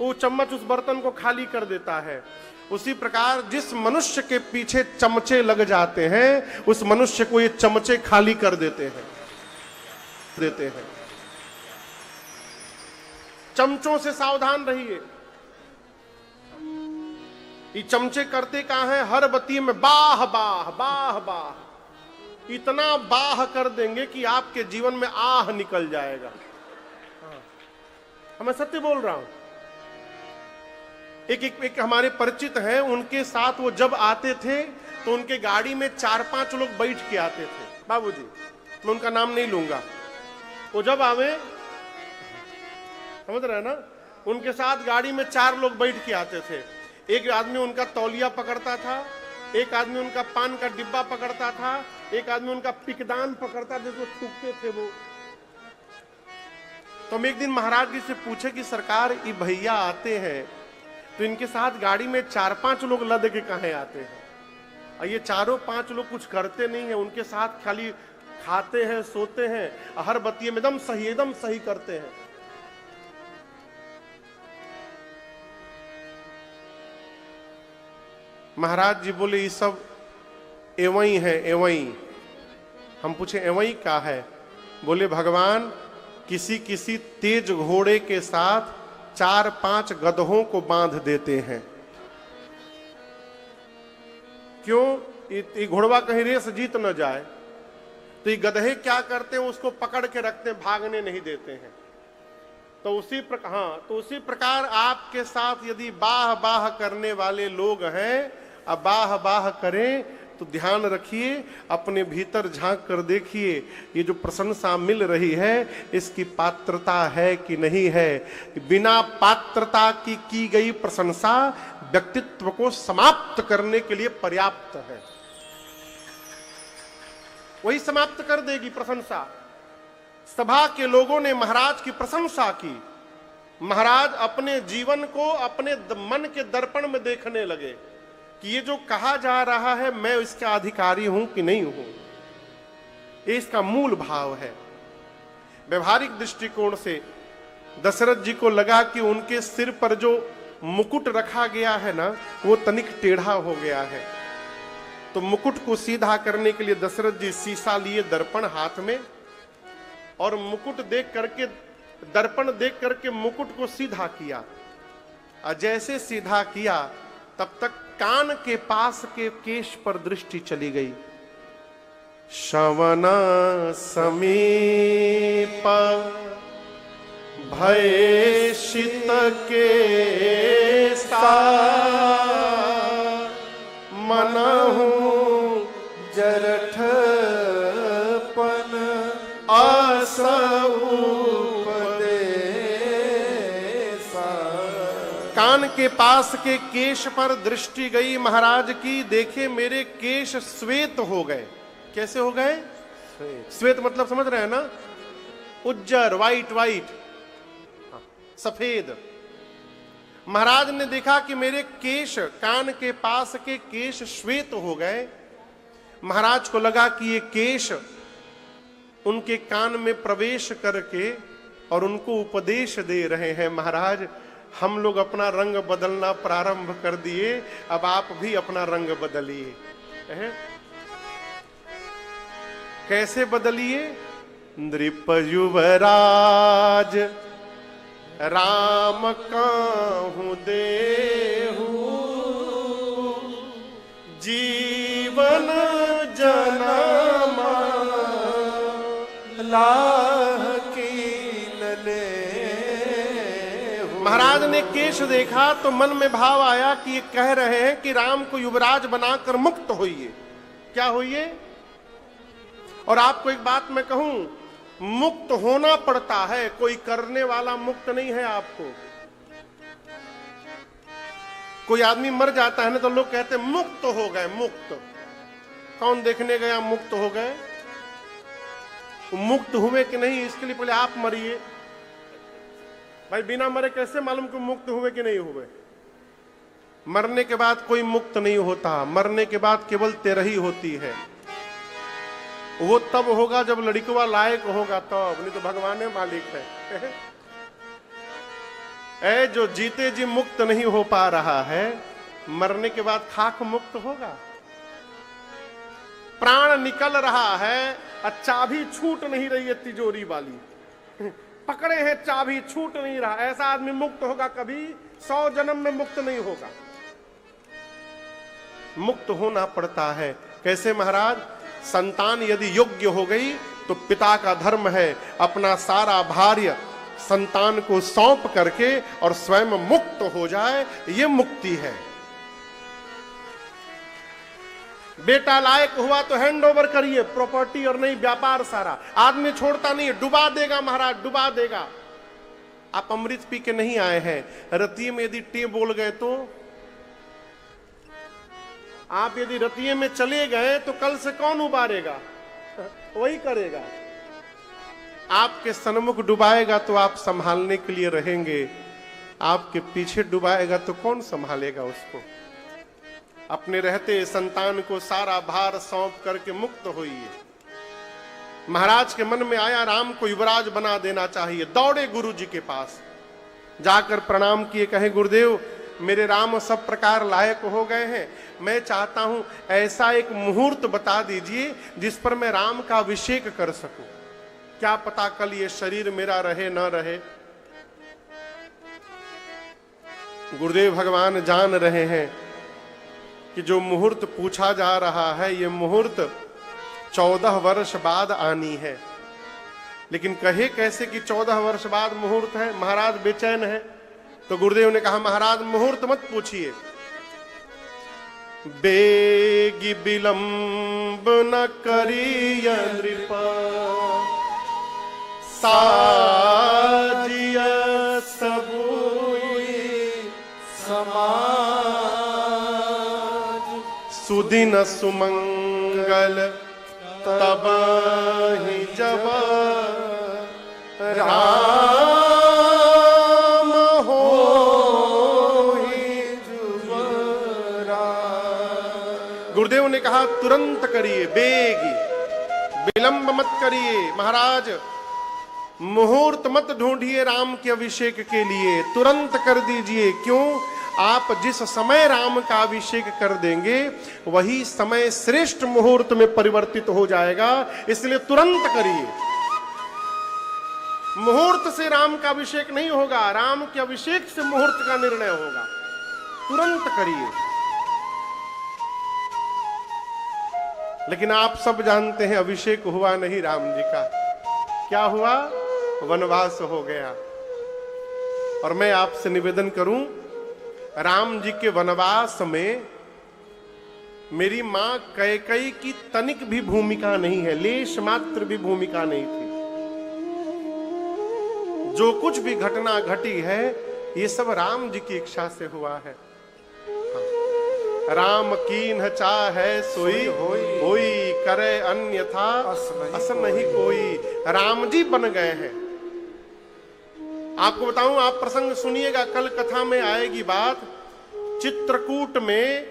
वो चम्मच उस बर्तन को खाली कर देता है। उसी प्रकार जिस मनुष्य के पीछे चमचे लग जाते हैं उस मनुष्य को ये चमचे खाली कर देते हैं। चमचों से सावधान रहिए। ये चमचे करते कहां हैं? हर बत्ती में बाह बाह बाह बाह, इतना बाह कर देंगे कि आपके जीवन में आह निकल जाएगा। मैं सत्य बोल रहा हूं। एक हमारे परिचित हैं, उनके साथ वो जब आते थे तो उनके गाड़ी में 4-5 लोग बैठ के आते थे। बाबूजी, मैं उनका नाम नहीं लूंगा। वो जब आवे, समझ रहे हैं ना, उनके साथ गाड़ी में 4 लोग बैठ के आते थे। एक आदमी उनका तौलिया पकड़ता था, एक आदमी उनका पान का डिब्बा पकड़ता था, एक आदमी उनका पिकदान पकड़ता, जिसको थूकते थे वो। तो हम एक दिन महाराज जी से पूछे कि सरकार, ये भैया आते हैं तो इनके साथ गाड़ी में 4-5 लोग लद के कहां आते हैं? और ये 4-5 लोग कुछ करते नहीं है, उनके साथ खाली खाते हैं, सोते हैं, हर बत्ती में एकदम सही करते हैं। महाराज जी बोले ये सब एवं है, एवं। हम पूछे एवं क्या है? बोले भगवान किसी तेज घोड़े के साथ 4-5 गधों को बांध देते हैं। क्यों? ये घोड़वा कहीं रेस जीत न जाए तो ये गधे क्या करते हैं? उसको पकड़ के रखते हैं, भागने नहीं देते हैं। तो उसी प्रकार आपके साथ यदि बाह बाह करने वाले लोग हैं, अब बाह बाह करें तो ध्यान रखिए, अपने भीतर झांक कर देखिए, ये जो प्रशंसा मिल रही है इसकी पात्रता है कि नहीं है। बिना पात्रता की गई प्रशंसा व्यक्तित्व को समाप्त करने के लिए पर्याप्त है। वही समाप्त कर देगी प्रशंसा। सभा के लोगों ने महाराज की प्रशंसा की। महाराज अपने जीवन को अपने मन के दर्पण में देखने लगे कि ये जो कहा जा रहा है मैं इसका अधिकारी हूं कि नहीं हूं। ये इसका मूल भाव है। व्यवहारिक दृष्टिकोण से दशरथ जी को लगा कि उनके सिर पर जो मुकुट रखा गया है ना, वो तनिक टेढ़ा हो गया है। तो मुकुट को सीधा करने के लिए दशरथ जी शीशा लिए, दर्पण हाथ में, और मुकुट देख करके, दर्पण देख करके मुकुट को सीधा किया। और जैसे सीधा किया तब तक कान के पास के केश पर दृष्टि चली गई। श्रवण समीप भय शीत के सा मनहु जरठपन आसा उपदेसा। कान के पास के केश पर दृष्टि गई महाराज की। देखे मेरे केश श्वेत हो गए। कैसे हो गए? श्वेत मतलब समझ रहे हैं ना? उज्जर, वाइट वाइट, सफेद। महाराज ने देखा कि मेरे केश, कान के पास के केश श्वेत हो गए। महाराज को लगा कि ये केश उनके कान में प्रवेश करके और उनको उपदेश दे रहे हैं। महाराज, हम लोग अपना रंग बदलना प्रारंभ कर दिए, अब आप भी अपना रंग बदलिए। कैसे बदलिए? नृप युवराज राम काहू देहू, जीवन जनमा लाह कीन ले। महाराज ने केश देखा तो मन में भाव आया कि ये कह रहे हैं कि राम को युवराज बनाकर मुक्त होइए। क्या होइए? और आपको एक बात मैं कहूं, मुक्त होना पड़ता है, कोई करने वाला मुक्त नहीं है। आपको कोई आदमी मर जाता है ना तो लोग कहते हैं मुक्त हो गए। मुक्त कौन देखने गया मुक्त हो गए? मुक्त हुए कि नहीं इसके लिए पहले आप मरिए। भाई बिना मरे कैसे मालूम कि मुक्त हुए कि नहीं हुए? मरने के बाद कोई मुक्त नहीं होता। मरने के बाद केवल तेरही होती है। वो तब होगा जब लड़कवा लायक होगा तब, नहीं तो भगवान मालिक है। ऐ जो जीते जी मुक्त नहीं हो पा रहा है, मरने के बाद खाक मुक्त होगा। प्राण निकल रहा है, चाबी छूट नहीं रही है तिजोरी वाली, पकड़े हैं चाबी, छूट नहीं रहा। ऐसा आदमी मुक्त होगा कभी? 100 जन्म में मुक्त नहीं होगा। मुक्त होना पड़ता है। कैसे महाराज? संतान यदि योग्य हो गई तो पिता का धर्म है अपना सारा भार्य संतान को सौंप करके और स्वयं मुक्त हो जाए। ये मुक्ति है। बेटा लायक हुआ तो हैंड ओवर करिए प्रॉपर्टी और नहीं व्यापार सारा। आदमी छोड़ता नहीं, डुबा देगा महाराज, डुबा देगा। आप अमृत पी के नहीं आए हैं, रतिये में यदि टे बोल गए तो, आप यदि रतिये में चले गए तो कल से कौन उबारेगा? वही करेगा। आपके सन्मुख डुबाएगा तो आप संभालने के लिए रहेंगे, आपके पीछे डुबाएगा तो कौन संभालेगा उसको? अपने रहते संतान को सारा भार सौंप करके मुक्त होइए। महाराज के मन में आया राम को युवराज बना देना चाहिए। दौड़े गुरु जी के पास, जाकर प्रणाम किए, कहे गुरुदेव मेरे राम सब प्रकार लायक हो गए हैं, मैं चाहता हूं ऐसा एक मुहूर्त बता दीजिए जिस पर मैं राम का अभिषेक कर सकूं। क्या पता कल ये शरीर मेरा रहे न रहे। गुरुदेव भगवान जान रहे हैं कि जो मुहूर्त पूछा जा रहा है ये मुहूर्त 14 वर्ष बाद आनी है। लेकिन कहे कैसे कि 14 वर्ष बाद मुहूर्त है? महाराज बेचैन है। तो गुरुदेव ने कहा महाराज मुहूर्त मत पूछिए, बेगी विलंब न करिय नृपा, साजिय सबुई समाज, सुदिन सुमंगल तब ही जब राम हो जुबराज। गुरुदेव ने कहा तुरंत करिए, बेगी, विलंब मत करिए। महाराज मुहूर्त मत ढूंढिए राम के अभिषेक के लिए, तुरंत कर दीजिए। क्यों? आप जिस समय राम का अभिषेक कर देंगे वही समय श्रेष्ठ मुहूर्त में परिवर्तित हो जाएगा, इसलिए तुरंत करिए। मुहूर्त से राम का अभिषेक नहीं होगा, राम के अभिषेक से मुहूर्त का निर्णय होगा। तुरंत करिए। लेकिन आप सब जानते हैं अभिषेक हुआ नहीं राम जी का। क्या हुआ? वनवास हो गया। और मैं आपसे निवेदन करूं, राम जी के वनवास में मेरी मां कैकेयी की तनिक भी भूमिका नहीं है, लेश मात्र भी भूमिका नहीं थी। जो कुछ भी घटना घटी है ये सब राम जी की इच्छा से हुआ है। राम कीन्ह चाहे सोई होई, करे अन्यथा अस नहीं कोई। राम जी बन गए हैं। आपको बताऊं, आप प्रसंग सुनिएगा, कल कथा में आएगी बात। चित्रकूट में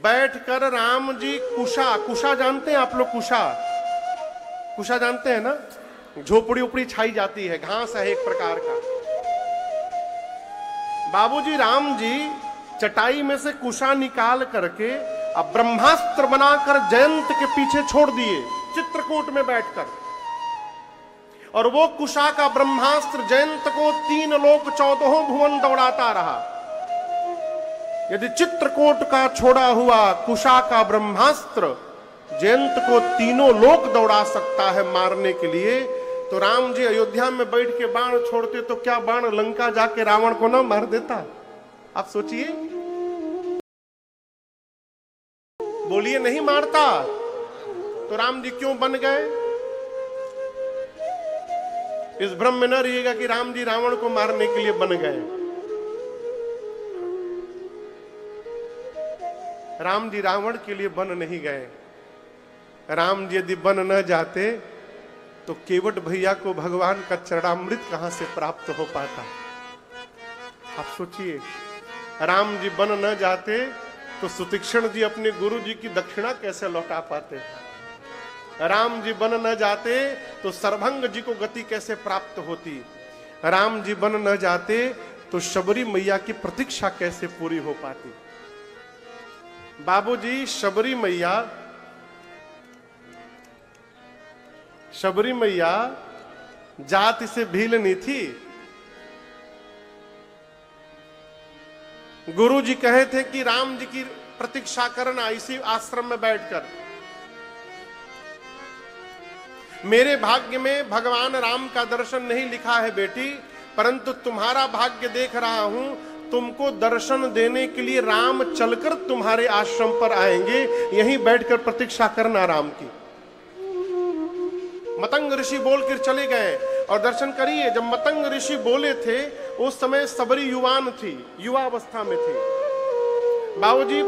बैठकर राम जी कुशा जानते हैं आप लोग? कुशा जानते हैं ना? झोपड़ी उपड़ी छाई जाती है, घास है एक प्रकार का। बाबूजी राम जी चटाई में से कुशा निकाल करके अब ब्रह्मास्त्र बनाकर जयंत के पीछे छोड़ दिए चित्रकूट में बैठकर। और वो कुशा का ब्रह्मास्त्र जयंत को 3 लोक 14 भुवन दौड़ाता रहा। यदि चित्रकूट का छोड़ा हुआ कुशा का ब्रह्मास्त्र जयंत को 3 लोक दौड़ा सकता है मारने के लिए, तो राम जी अयोध्या में बैठ के बाण छोड़ते तो क्या बाण लंका जाके रावण को ना मार देता? आप सोचिए। बोलिए, नहीं मारता तो राम जी क्यों बन गए? इस भ्रम में न रहिएगा कि राम जी रावण को मारने के लिए बन गए। राम जी रावण के लिए बन नहीं गए। राम जी यदि बन न जाते तो केवट भैया को भगवान का चरणामृत कहां से प्राप्त हो पाता? आप सोचिए। राम जी बन न जाते तो सुतीक्षण जी अपने गुरु जी की दक्षिणा कैसे लौटा पाते? राम जी बन न जाते तो सर्वभंग जी को गति कैसे प्राप्त होती? राम जी बन न जाते तो शबरी मैया की प्रतीक्षा कैसे पूरी हो पाती? बाबूजी, शबरी मैया जाति से भीलनी थी। गुरु जी कहे थे कि राम जी की प्रतीक्षा करना इसी आश्रम में बैठकर। मेरे भाग्य में भगवान राम का दर्शन नहीं लिखा है बेटी, परंतु तुम्हारा भाग्य देख रहा हूं। तुमको दर्शन देने के लिए राम चलकर तुम्हारे आश्रम पर आएंगे, यहीं बैठकर प्रतीक्षा करना राम की। मतंग ऋषि बोलकर चले गए और दर्शन करिए। जब मतंग ऋषि बोले थे उस समय सबरी युवान थी, युवा अवस्था में थी। बाबूजी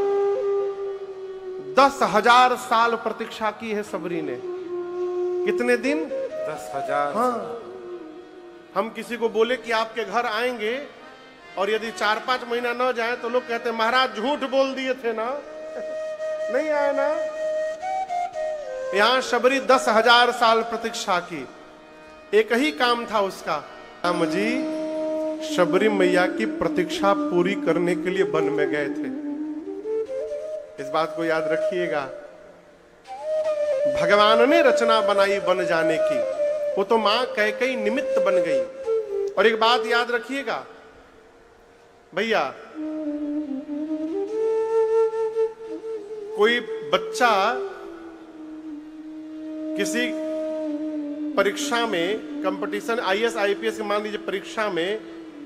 10,000 साल प्रतीक्षा की है सबरी ने। कितने दिन? 10,000। हाँ। हम किसी को बोले कि आपके घर आएंगे और यदि 4-5 महीना न जाए तो लोग कहते महाराज झूठ बोल दिए थे ना, नहीं आए ना। यहां शबरी 10,000 साल प्रतीक्षा की। एक ही काम था उसका। राम जी शबरी मैया की प्रतीक्षा पूरी करने के लिए वन में गए थे। इस बात को याद रखिएगा। भगवान ने रचना बनाई बन जाने की, वो तो मां कैकेयी निमित्त बन गई। और एक बात याद रखिएगा भैया, कोई बच्चा किसी परीक्षा में, कंपटीशन आईएएस आईपीएस की मान लीजिए परीक्षा में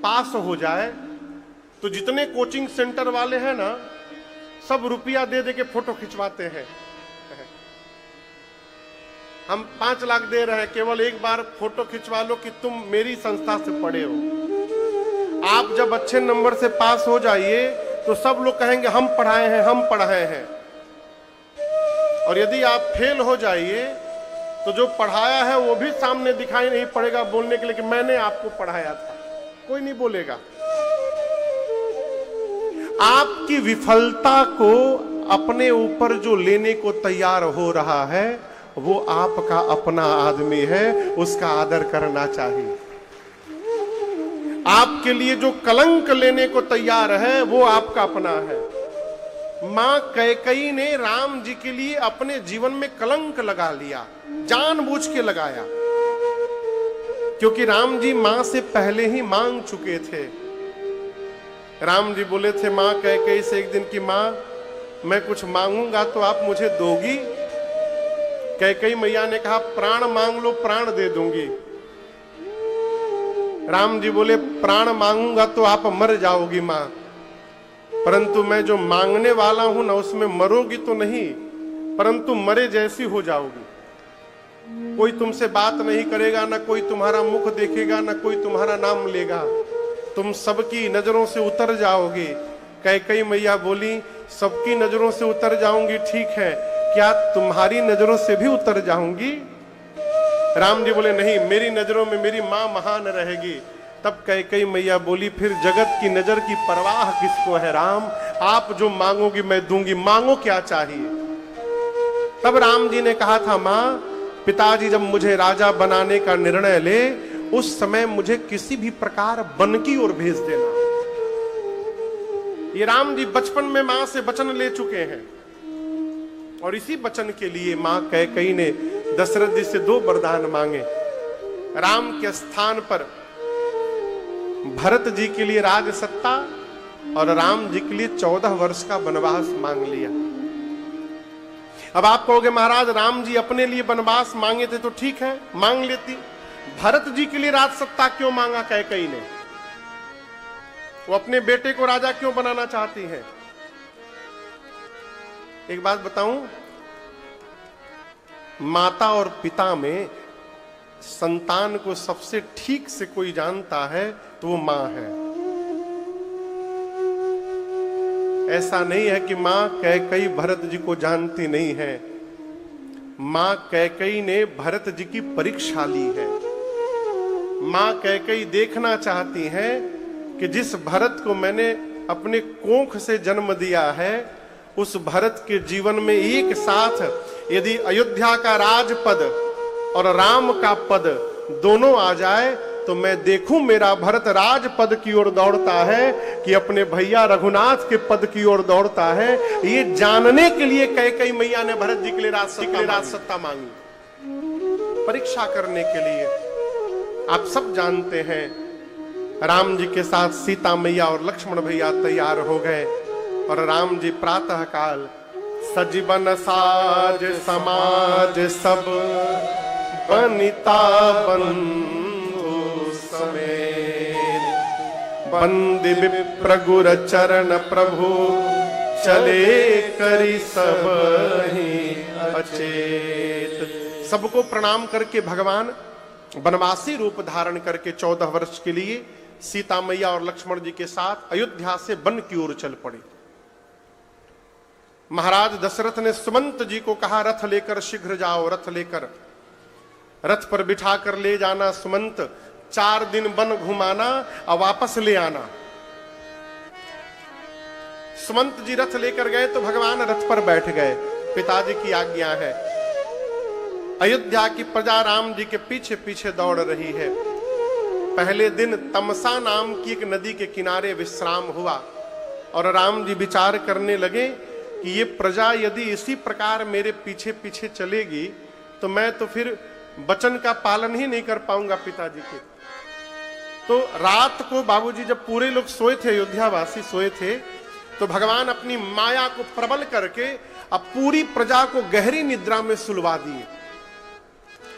पास हो जाए तो जितने कोचिंग सेंटर वाले हैं ना, सब रुपया दे दे के फोटो खिंचवाते हैं। हम 5 लाख दे रहे हैं, केवल एक बार फोटो खिंचवा लो कि तुम मेरी संस्था से पढ़े हो। आप जब अच्छे नंबर से पास हो जाइए तो सब लोग कहेंगे हम पढ़ाए हैं, हम पढ़ाए हैं। और यदि आप फेल हो जाइए तो जो पढ़ाया है वो भी सामने दिखाई नहीं पड़ेगा बोलने के लिए कि मैंने आपको पढ़ाया था। कोई नहीं बोलेगा। आपकी विफलता को अपने ऊपर जो लेने को तैयार हो रहा है वो आपका अपना आदमी है, उसका आदर करना चाहिए। आपके लिए जो कलंक लेने को तैयार है वो आपका अपना है। मां कैकेयी ने राम जी के लिए अपने जीवन में कलंक लगा लिया, जानबूझ के लगाया। क्योंकि राम जी मां से पहले ही मांग चुके थे। राम जी बोले थे मां कैकेयी से एक दिन की मां, मैं कुछ मांगूंगा तो आप मुझे दोगी? कैकेयी मैया ने कहा प्राण मांग लो, प्राण दे दूंगी। राम जी बोले प्राण मांगूंगा तो आप मर जाओगी मां, परंतु मैं जो मांगने वाला हूं ना उसमें मरोगी तो नहीं, परंतु मरे जैसी हो जाओगी। कोई तुमसे बात नहीं करेगा, ना कोई तुम्हारा मुख देखेगा, ना कोई तुम्हारा नाम लेगा, तुम सबकी नजरों से उतर जाओगे। कैकेयी मैया बोली सबकी नजरों से उतर जाऊंगी ठीक है, क्या तुम्हारी नजरों से भी उतर जाऊंगी? राम जी बोले नहीं, मेरी नजरों में मेरी मां महान रहेगी। तब कैकेयी मैया बोली फिर जगत की नजर की परवाह किसको है राम, आप जो मांगोगी मैं दूंगी, मांगो क्या चाहिए। तब राम जी ने कहा था मां, पिताजी जब मुझे राजा बनाने का निर्णय ले उस समय मुझे किसी भी प्रकार वन की ओर भेज देना। ये राम जी बचपन में मां से वचन ले चुके हैं और इसी वचन के लिए मां कैकेयी ने दशरथ जी से 2 वरदान मांगे। राम के स्थान पर भरत जी के लिए राज सत्ता और राम जी के लिए 14 वर्ष का वनवास मांग लिया। अब आप कहोगे महाराज राम जी अपने लिए वनवास मांगे थे तो ठीक है, मांग लेती, भरत जी के लिए राज सत्ता क्यों मांगा कैकेयी ने? वो अपने बेटे को राजा क्यों बनाना चाहती हैं? एक बात बताऊं, माता और पिता में संतान को सबसे ठीक से कोई जानता है तो वो मां है। ऐसा नहीं है कि मां कैकेयी भरत जी को जानती नहीं है। मां कैकेयी ने भरत जी की परीक्षा ली है। मां कैकेयी देखना चाहती है कि जिस भरत को मैंने अपने कोख से जन्म दिया है उस भरत के जीवन में एक साथ यदि अयोध्या का राजपद और राम का पद दोनों आ जाए तो मैं देखूं मेरा भरत राजपद की ओर दौड़ता है कि अपने भैया रघुनाथ के पद की ओर दौड़ता है। ये जानने के लिए कैकेयी मैया ने भरत जी के लिए राज सत्ता मांगी, परीक्षा करने के लिए। आप सब जानते हैं राम जी के साथ सीता मैया और लक्ष्मण भैया तैयार हो गए और राम जी प्रातः काल सजीवन साज समाज सब बनिता बंधु समेत, बंदि विप्र गुर चरण प्रभु चले करी सब ही अचेत। सबको प्रणाम करके भगवान वनवासी रूप धारण करके 14 वर्ष के लिए सीता मैया और लक्ष्मण जी के साथ अयोध्या से वन की ओर चल पड़े। महाराज दशरथ ने सुमंत जी को कहा रथ लेकर शीघ्र जाओ, रथ लेकर रथ पर बिठा कर ले जाना सुमंत, 4 दिन वन घुमाना और वापस ले आना। सुमंत जी रथ लेकर गए तो भगवान रथ पर बैठ गए, पिताजी की आज्ञा है। अयोध्या की प्रजा राम जी के पीछे पीछे दौड़ रही है। पहले दिन तमसा नाम की एक नदी के किनारे विश्राम हुआ और राम जी विचार करने लगे कि ये प्रजा यदि इसी प्रकार मेरे पीछे पीछे चलेगी तो मैं तो फिर वचन का पालन ही नहीं कर पाऊंगा पिताजी के। तो रात को बाबूजी जब पूरे लोग सोए थे, अयोध्यावासी सोए थे, तो भगवान अपनी माया को प्रबल करके अब पूरी प्रजा को गहरी निद्रा में सुलवा दिए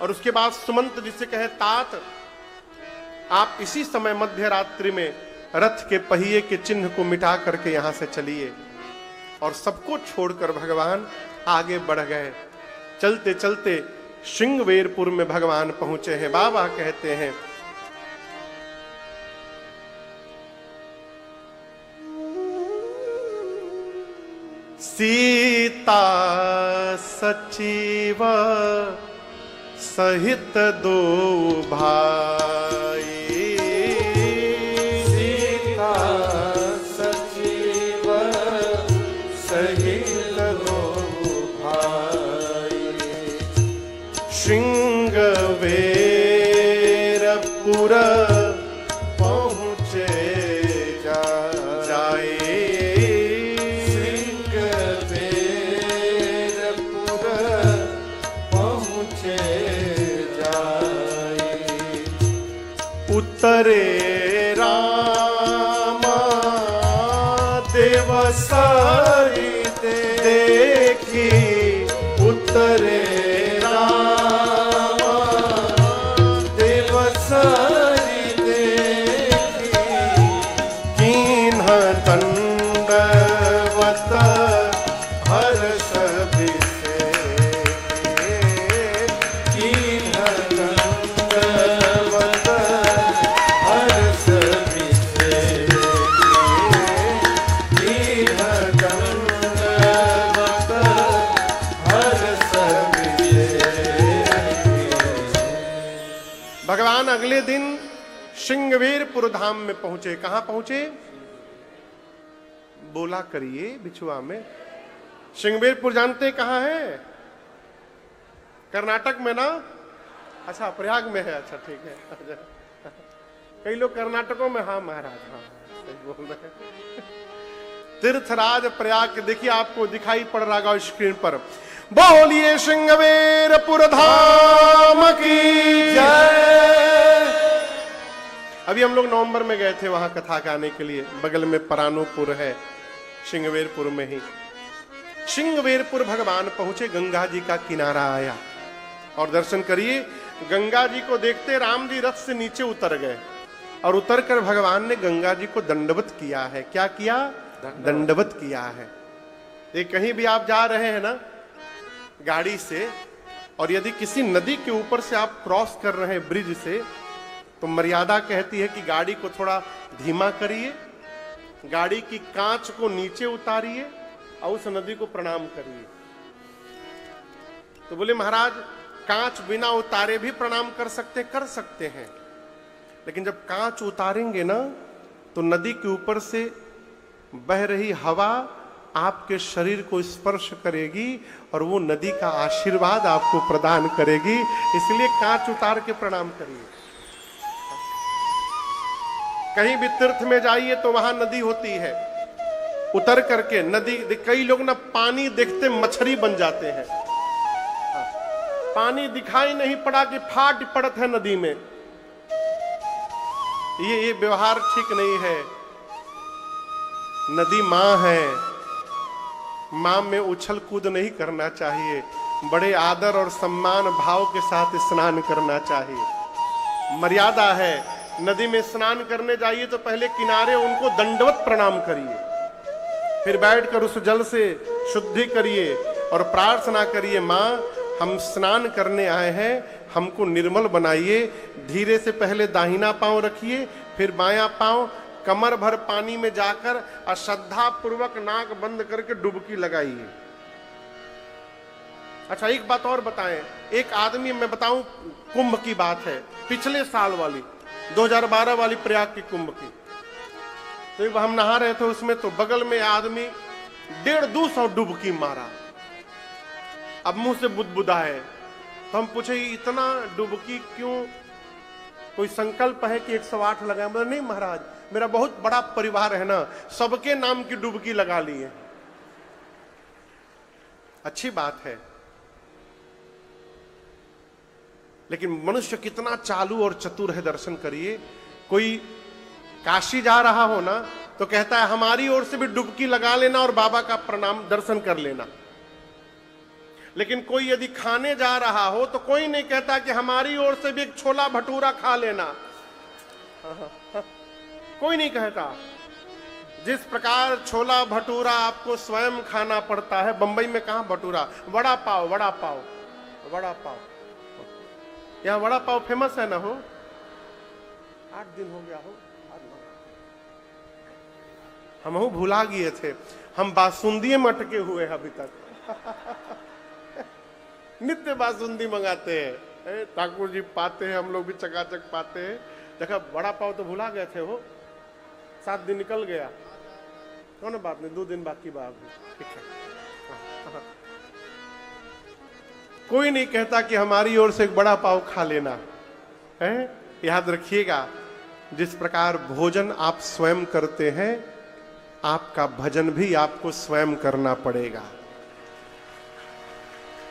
और उसके बाद सुमंत जी से कहे तात आप इसी समय मध्य रात्रि में रथ के पहिए के चिन्ह को मिटा करके यहां से चलिए। और सबको छोड़कर भगवान आगे बढ़ गए। चलते चलते श्रृंगवेरपुर में भगवान पहुंचे हैं। बाबा कहते हैं सीता सचिव सहित 2 भाई, सीता सचिव सहित 2 भाई, श्रृंगवेरपुर पहुँचे जाए, उतरे रामा देव सरिते देखी उतरे रामा देव सरिते कीन्ह दंडवत हर्ष भगवान अगले दिन श्रृंगवेरपुर धाम में पहुंचे। कहां पहुंचे? बोला करिए बिछुआ में। श्रृंगवेरपुर जानते कहां है? कर्नाटक में ना? अच्छा, प्रयाग में है। अच्छा ठीक है। कई लोग कर्नाटकों में। हाँ महाराज, हाँ सही बोल रहे हैं। तीर्थराज प्रयाग। देखिए आपको दिखाई पड़ रहा होगा स्क्रीन पर। बोलिए श्रृंगवेरपुर धाम की जय। अभी हम लोग नवंबर में गए थे वहां कथा गाने के लिए। बगल में परानोपुर है, श्रृंगवेरपुर में ही। श्रृंगवेरपुर भगवान पहुंचे, गंगा जी का किनारा आया और दर्शन करिए। गंगा जी को देखते राम जी रथ से नीचे उतर गए और उतरकर भगवान ने गंगा जी को दंडवत किया है। क्या किया? दंडवत किया है। ये कहीं भी आप जा रहे हैं ना गाड़ी से, और यदि किसी नदी के ऊपर से आप क्रॉस कर रहे हैं ब्रिज से, तो मर्यादा कहती है कि गाड़ी को थोड़ा धीमा करिए, गाड़ी की कांच को नीचे उतारिए और उस नदी को प्रणाम करिए। तो बोले महाराज कांच बिना उतारे भी प्रणाम कर सकते हैं, लेकिन जब कांच उतारेंगे ना तो नदी के ऊपर से बह रही हवा आपके शरीर को स्पर्श करेगी और वो नदी का आशीर्वाद आपको प्रदान करेगी। इसलिए कांच उतार के प्रणाम करिए। कहीं भी तीर्थ में जाइए तो वहां नदी होती है, उतर करके नदी। कई लोग ना पानी देखते मछली बन जाते हैं। पानी दिखाई नहीं पड़ा कि फाट पड़त है नदी में। ये व्यवहार ठीक नहीं है। नदी मां है, मां में उछल कूद नहीं करना चाहिए। बड़े आदर और सम्मान भाव के साथ स्नान करना चाहिए। मर्यादा है। नदी में स्नान करने जाइए तो पहले किनारे उनको दंडवत प्रणाम करिए, फिर बैठकर उस जल से शुद्धि करिए और प्रार्थना करिए, मां हम स्नान करने आए हैं, हमको निर्मल बनाइए। धीरे से पहले दाहिना पांव रखिए, फिर बायां पांव, कमर भर पानी में जाकर अश्रद्धा पूर्वक नाक बंद करके डुबकी लगाइए। अच्छा एक बात और बताएं। एक आदमी, मैं बताऊं कुंभ की बात है, पिछले साल वाली 2012 वाली प्रयाग की कुंभ की। तो एक हम नहा रहे थे उसमें, तो बगल में आदमी 150 डुबकी मारा। अब मुंह से बुदबुदाए। तो हम पूछे इतना डुबकी क्यों? कोई संकल्प है कि 108 लगाए? मतलब नहीं महाराज, मेरा बहुत बड़ा परिवार है ना, सबके नाम की डुबकी लगा ली है। अच्छी बात है, लेकिन मनुष्य कितना चालू और चतुर है। दर्शन करिए। कोई काशी जा रहा हो ना तो कहता है हमारी ओर से भी डुबकी लगा लेना और बाबा का प्रणाम दर्शन कर लेना। लेकिन कोई यदि खाने जा रहा हो तो कोई नहीं कहता कि हमारी ओर से भी एक छोला भटूरा खा लेना। कोई नहीं कहता। जिस प्रकार छोला भटूरा आपको स्वयं खाना पड़ता है, बंबई में कहां भटूरा, वड़ा पाव, वड़ा पाव, वड़ा पाव। यहां वड़ा पाव फेमस है ना हो। 8 दिन हो गया हो, हम भुला गए थे। हम बासुंदी में अटके हुए हैं अभी तक। नित्य बासुंदी मंगाते हैं। ठाकुर जी पाते हैं, हम लोग भी चकाचक पाते हैं। देखा वड़ा पाव तो भुला गए थे हो। 7 दिन निकल गया, कौन बात नहीं, 2 दिन बाकी बात। ठीक है। कोई नहीं कहता कि हमारी ओर से एक बड़ा पाव खा लेना है। याद रखिएगा, जिस प्रकार भोजन आप स्वयं करते हैं, आपका भजन भी आपको स्वयं करना पड़ेगा।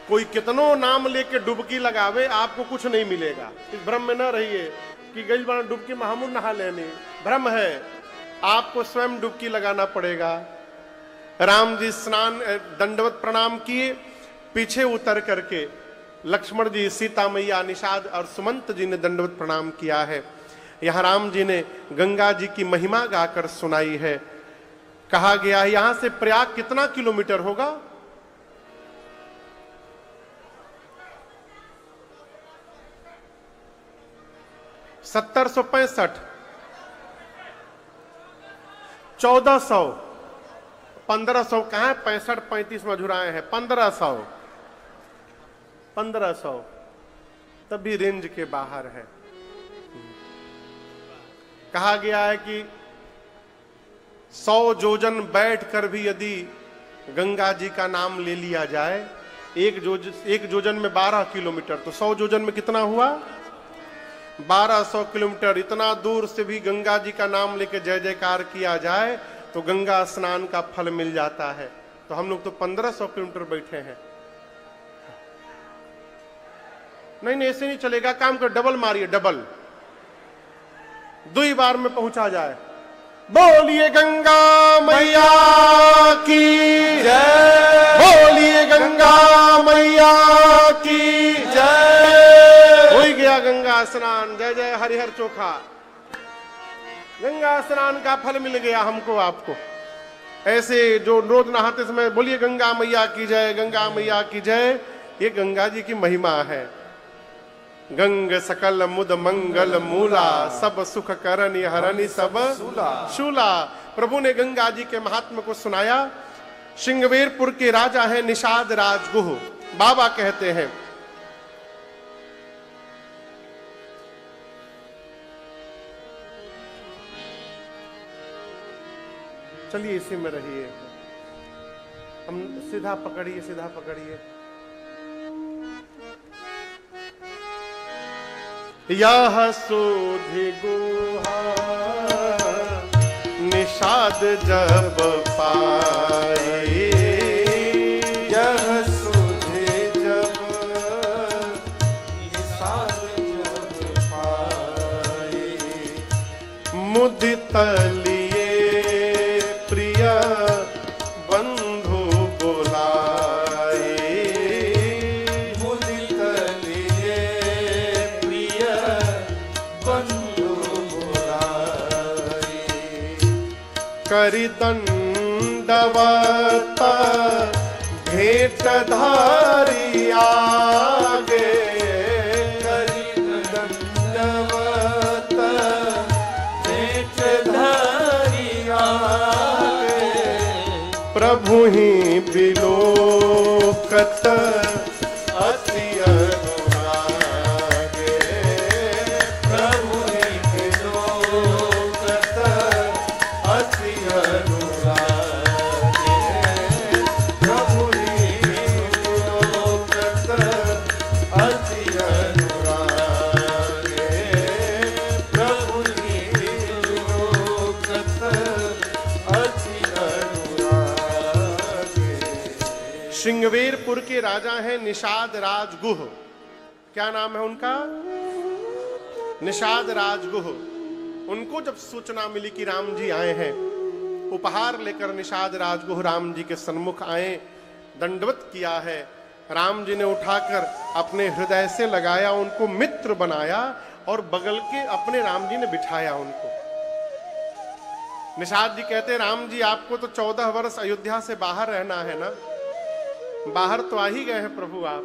कोई कितनों नाम लेके डुबकी लगावे, आपको कुछ नहीं मिलेगा। इस भ्रम में न रहिए। कि गई बार डुबकी में हमू नहा लेने, भ्रम है। आपको स्वयं डुबकी लगाना पड़ेगा। राम जी स्नान दंडवत प्रणाम किए, पीछे उतर करके लक्ष्मण जी, सीता मैया, निषाद और सुमंत जी ने दंडवत प्रणाम किया है। यहाँ राम जी ने गंगा जी की महिमा गाकर सुनाई है। कहा गया है यहां से प्रयाग कितना किलोमीटर होगा? 1765, 1400, 1500 कहां है? 65 35 मझुराए हैं। 1500 तभी रेंज के बाहर है। कहा गया है कि 100 योजन बैठ कर भी यदि गंगा जी का नाम ले लिया जाए, एक योजन में 12 किलोमीटर, तो 100 योजन में कितना हुआ? 1200 किलोमीटर। इतना दूर से भी गंगा जी का नाम लेके जय जयकार किया जाए तो गंगा स्नान का फल मिल जाता है। तो हम लोग तो 1500 किलोमीटर बैठे हैं। नहीं ऐसे नहीं चलेगा, काम कर, डबल मारिए, डबल 2 बार में पहुंचा जाए। बोलिए गंगा मैया की जय, बोलिए गंगा मैया की जय। हो गया गंगा स्नान, जय जय हरिहर चोखा। गंगा स्नान का फल मिल गया हमको आपको। ऐसे जो रोज नहाते समय बोलिए गंगा मैया की जय, गंगा मैया की जय, ये गंगा जी की महिमा है। गंग सकल मुद मंगल मूला, सब सुख करनी हरनी सब शूला। प्रभु ने गंगा जी के महात्म को सुनाया। श्रृंगवेरपुर के राजा हैं निषाद राजगुह, बाबा कहते हैं। चलिए इसी में रहिए, हम सीधा पकड़िए, सीधा पकड़िए। यह सुधि गुहा निषाद जब पाए, यह सुधि जब निषाद जब पाए, मुदित लिए प्रिय बंधु बुलाए, मुदित लिए प्रिय बंधु बुलाए, करि दंडवत भेंट धारी आगे, करि दंडवत भेंट धारी आगे, प्रभु ही बिलोकत अति अनुरागे, प्रभु ही बिलोकत अति अनुरागे, प्रभु ही बिलोकत अति अनुरागे, प्रभु ही बिलोकत अति अनुरागे। श्रृंगवेरपुर के राजा हैं निषाद राजगुह। क्या नाम है उनका? निषाद राजगुह। उनको जब सूचना मिली कि राम जी आए हैं, उपहार लेकर निषाद राजगुह राम जी के सन्मुख आए, दंडवत किया है। राम जी ने उठाकर अपने हृदय से लगाया, उनको मित्र बनाया और बगल के अपने राम जी ने बिठाया उनको। निषाद जी कहते, राम जी आपको तो 14 वर्ष अयोध्या से बाहर रहना है ना, बाहर तो आ ही गए हैं प्रभु आप।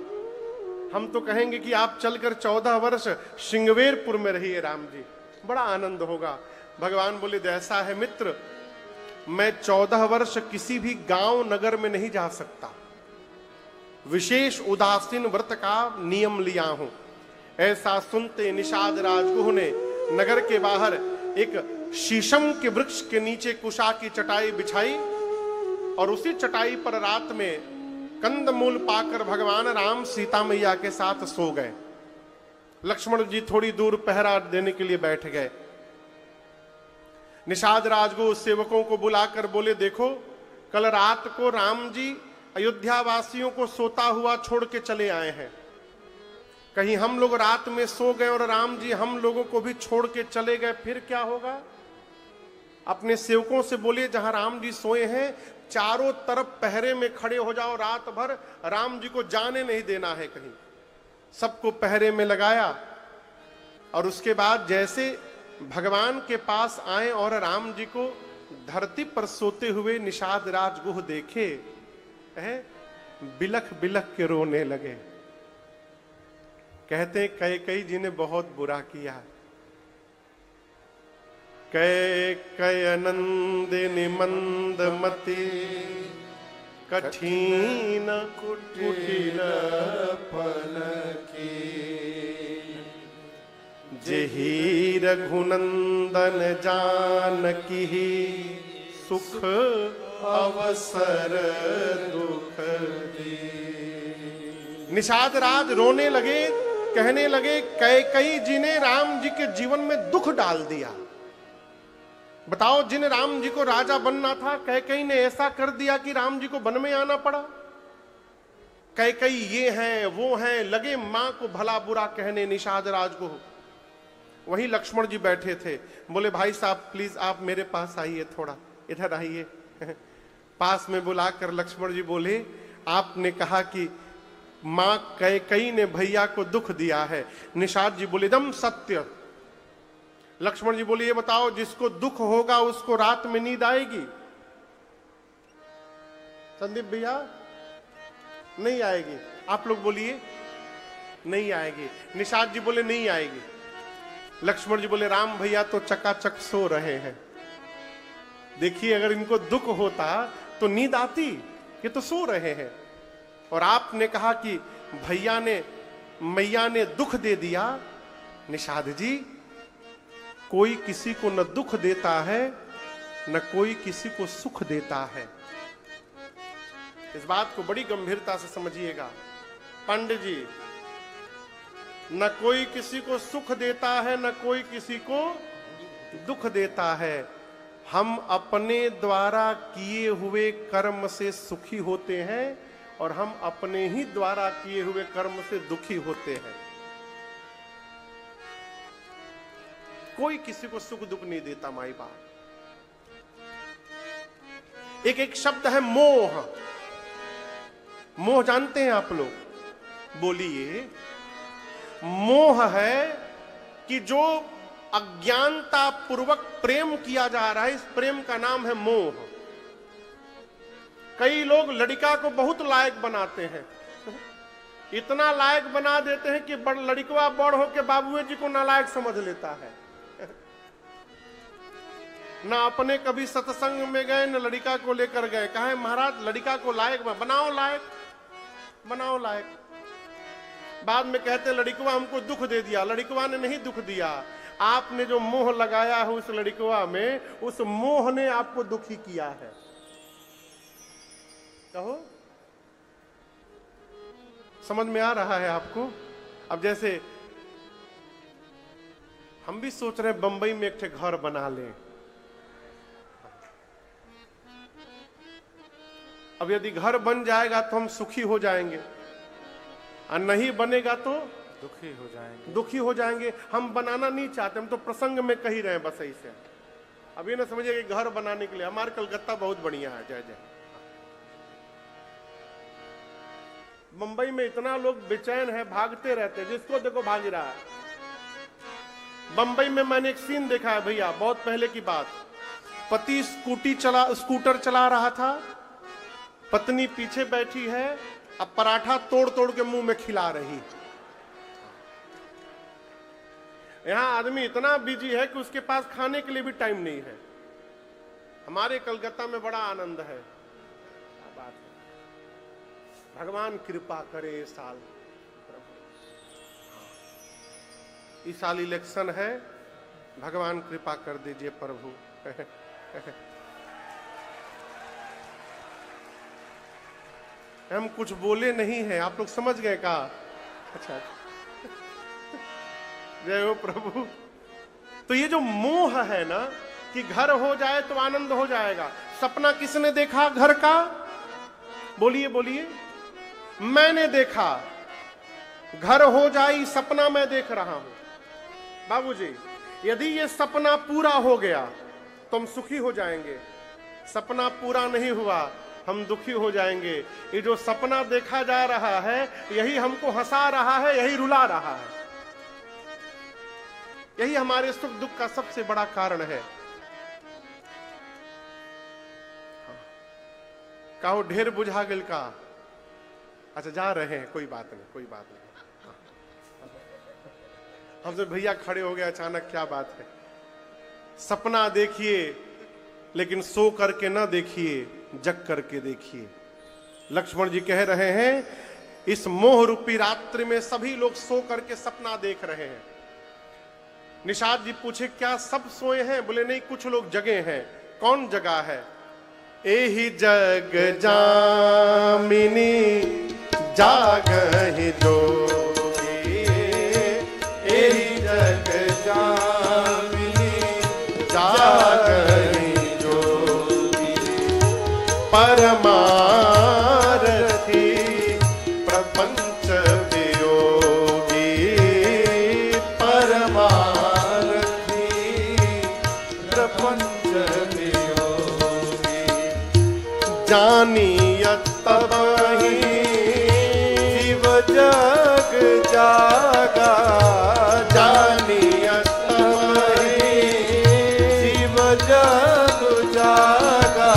हम तो कहेंगे कि आप चलकर 14 वर्ष श्रृंगवेरपुर में रहिए राम जी, बड़ा आनंद होगा। भगवान बोले, जैसा है मित्र, मैं 14 वर्ष किसी भी गांव नगर में नहीं जा सकता, विशेष उदासीन व्रत का नियम लिया हूं। ऐसा सुनते निषाद राजगुह ने नगर के बाहर एक शीशम के वृक्ष के नीचे कुशा की चटाई बिछाई और उसी चटाई पर रात में कंदमूल पाकर भगवान राम सीता मैया के साथ सो गए। लक्ष्मण जी थोड़ी दूर पहरा देने के लिए बैठ गए। निषाद राजगुह सेवकों को बुलाकर बोले, देखो कल रात को राम जी अयोध्या वासियों को सोता हुआ छोड़ के चले आए हैं। कहीं हम लोग रात में सो गए और राम जी हम लोगों को भी छोड़ के चले गए, फिर क्या होगा? अपने सेवकों से बोलिए जहां राम जी सोए हैं चारों तरफ पहरे में खड़े हो जाओ, रात भर राम जी को जाने नहीं देना है कहीं। सबको पहरे में लगाया और उसके बाद जैसे भगवान के पास आए और राम जी को धरती पर सोते हुए निषाद राजगुह देखे, बिलख बिलख के रोने लगे। कहते कैकेयी जी ने बहुत बुरा किया। कैकेयी नंदिनी मंदमती कठिन कुटिल पलकी, जेहि रघुनंदन जानकी सुख अवसर दुख दी। निषाद राज रोने लगे, कहने लगे कैकेयी जी ने राम जी के जीवन में दुख डाल दिया। बताओ, जिन राम जी को राजा बनना था कैकेयी ने ऐसा कर दिया कि राम जी को वन में आना पड़ा। कैकेयी ये हैं वो हैं, लगे मां को भला बुरा कहने निषाद राज को। वहीं लक्ष्मण जी बैठे थे, बोले भाई साहब प्लीज आप मेरे पास आइए, थोड़ा इधर आइए। पास में बुलाकर लक्ष्मण जी बोले आपने कहा कि मां कैकेयी ने भैया को दुख दिया है। निषाद जी बोले एकदम सत्य। लक्ष्मण जी बोले ये बताओ, जिसको दुख होगा उसको रात में नींद आएगी? संदीप भैया नहीं आएगी। आप लोग बोलिए नहीं आएगी। निषाद जी बोले नहीं आएगी। लक्ष्मण जी बोले राम भैया तो चकाचक सो रहे हैं। देखिए अगर इनको दुख होता तो नींद आती, ये तो सो रहे हैं। और आपने कहा कि भैया ने मैया ने दुख दे दिया। निषाद जी, कोई किसी को न दुख देता है न कोई किसी को सुख देता है। इस बात को बड़ी गंभीरता से समझिएगा पंडित जी। न कोई किसी को सुख देता है न कोई किसी को दुख देता है। हम अपने द्वारा किए हुए कर्म से सुखी होते हैं और हम अपने ही द्वारा किए हुए कर्म से दुखी होते हैं। कोई किसी को सुख दुख नहीं देता माई बाप। एक एक शब्द है मोह। मोह जानते हैं आप लोग? बोलिए। मोह है कि जो अज्ञानता पूर्वक प्रेम किया जा रहा है, इस प्रेम का नाम है मोह। कई लोग लड़का को बहुत लायक बनाते हैं, इतना लायक बना देते हैं कि लड़कवा बड़ होकर बाबूए जी को नालायक समझ लेता है। ना अपने कभी सत्संग में गए न लड़का को लेकर गए। कहा महाराज लड़का को लायक बनाओ, लायक बनाओ लायक। बाद में कहते लड़कवा हमको दुख दे दिया। लड़कवा ने नहीं दुख दिया, आपने जो मोह लगाया है उस लड़कवा में, उस मोह ने आपको दुखी किया है। कहो समझ में आ रहा है आपको? अब जैसे हम भी सोच रहे हैं बंबई में एक घर बना लें। अब यदि घर बन जाएगा तो हम सुखी हो जाएंगे और नहीं बनेगा तो दुखी हो जाएंगे। दुखी हो जाएंगे। हम बनाना नहीं चाहते, हम तो प्रसंग में कह ही रहे हैं बस ऐसे। अब ये ना समझिए कि घर बनाने के लिए हमारे कलकत्ता बहुत बढ़िया है। जय जय। मुंबई में इतना लोग बेचैन है, भागते रहते हैं, जिसको देखो भाग रहा है। बंबई में मैंने एक सीन देखा है भैया, बहुत पहले की बात। पति स्कूटर चला रहा था, पत्नी पीछे बैठी है, अब पराठा तोड़ तोड़ के मुंह में खिला रही। यहां आदमी इतना बिजी है कि उसके पास खाने के लिए भी टाइम नहीं है। हमारे कलकत्ता में बड़ा आनंद है। क्या बात है। भगवान कृपा करे इस साल। इस साल इलेक्शन है, भगवान कृपा कर दीजिए प्रभु। हम कुछ बोले नहीं है, आप लोग समझ गए का? अच्छा जय हो प्रभु। तो ये जो मोह है ना कि घर हो जाए तो आनंद हो जाएगा। सपना किसने देखा घर का? बोलिए बोलिए। मैंने देखा। घर हो जाई सपना मैं देख रहा हूं। बाबूजी, यदि ये सपना पूरा हो गया तो हम सुखी हो जाएंगे, सपना पूरा नहीं हुआ हम दुखी हो जाएंगे। ये जो सपना देखा जा रहा है यही हमको हंसा रहा है, यही रुला रहा है, यही हमारे सुख दुख का सबसे बड़ा कारण है। कहो ढेर बुझा गिल का, अच्छा जा रहे हैं, कोई बात नहीं, कोई बात नहीं। हमसे भैया खड़े हो गए अचानक, क्या बात है। सपना देखिए लेकिन सो करके ना देखिए, जग करके देखिए। लक्ष्मण जी कह रहे हैं इस मोह रूपी रात्रि में सभी लोग सो करके सपना देख रहे हैं। निषाद जी पूछे क्या सब सोए हैं? बोले नहीं, कुछ लोग जगे हैं। कौन जगा है? एहि जग जामिनी जागहि जोगी, एहि जग जामिनी जागहि जोगी, परमारथी प्रपंच वियोगी, परमारथी प्रपंच वियोगी, जानियत तबहि जीव जग जागा, जानियत तबहि जीव जग जागा,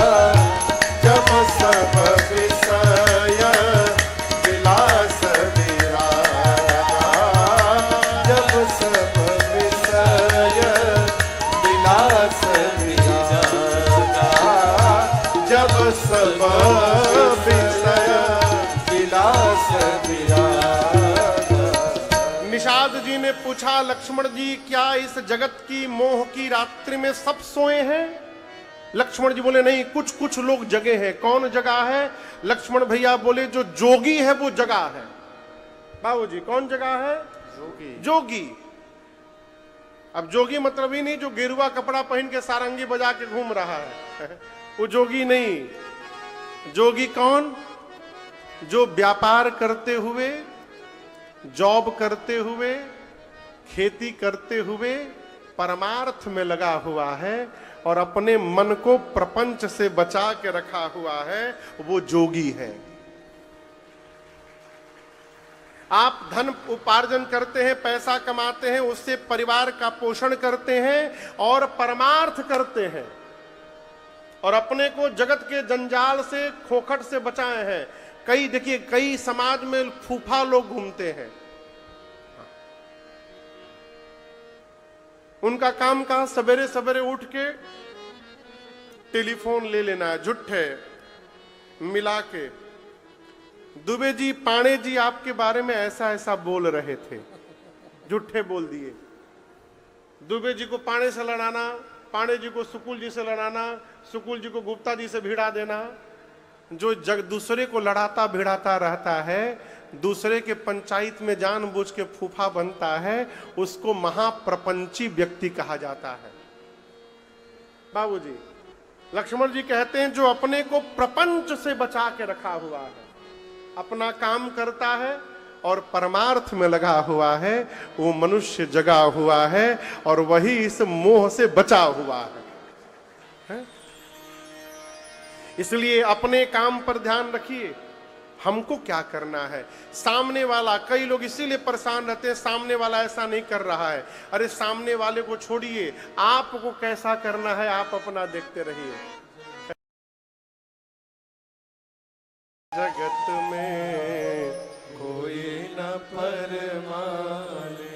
जब सब विषय विलास विरागा, जब सब विषय विलास विरागा, जब सब विषय विलास विरागा। निषाद जी ने पूछा लक्ष्मण जी क्या इस जगत की मोह की रात्रि में सब सोए हैं? लक्ष्मण जी बोले नहीं, कुछ कुछ लोग जगे हैं। कौन जगा है? लक्ष्मण भैया बोले जो जोगी है वो जगा है। बाबूजी कौन जगा है? जोगी। जोगी। अब जोगी मतलब ही नहीं जो गेरुआ कपड़ा पहन के सारंगी बजा के घूम रहा है वो जोगी नहीं। जोगी कौन? जो व्यापार करते हुए, जॉब करते हुए, खेती करते हुए परमार्थ में लगा हुआ है और अपने मन को प्रपंच से बचा के रखा हुआ है, वो जोगी है। आप धन उपार्जन करते हैं, पैसा कमाते हैं, उससे परिवार का पोषण करते हैं और परमार्थ करते हैं और अपने को जगत के जंजाल से, खोखट से बचाए हैं। कई देखिए, कई समाज में फूफा लोग घूमते हैं, उनका काम कहां? सवेरे सवेरे उठ के टेलीफोन ले लेना है, झूठे मिला के। दुबे जी, पाणे जी आपके बारे में ऐसा ऐसा बोल रहे थे, झूठे बोल दिए। दुबे जी को पाणे से लड़ाना, पाणे जी को सुकुल जी से लड़ाना, सुकुल जी को गुप्ता जी से भिड़ा देना। जो दूसरे को लड़ाता भिड़ाता रहता है, दूसरे के पंचायत में जानबूझ के फूफा बनता है, उसको महाप्रपंची व्यक्ति कहा जाता है। बाबूजी, लक्ष्मण जी कहते हैं जो अपने को प्रपंच से बचा के रखा हुआ है, अपना काम करता है और परमार्थ में लगा हुआ है, वो मनुष्य जगा हुआ है और वही इस मोह से बचा हुआ है? इसलिए अपने काम पर ध्यान रखिए, हमको क्या करना है। सामने वाला, कई लोग इसीलिए परेशान रहते हैं, सामने वाला ऐसा नहीं कर रहा है। अरे सामने वाले को छोड़िए, आपको कैसा करना है आप अपना देखते रहिए। जगत में कोई न परमाने।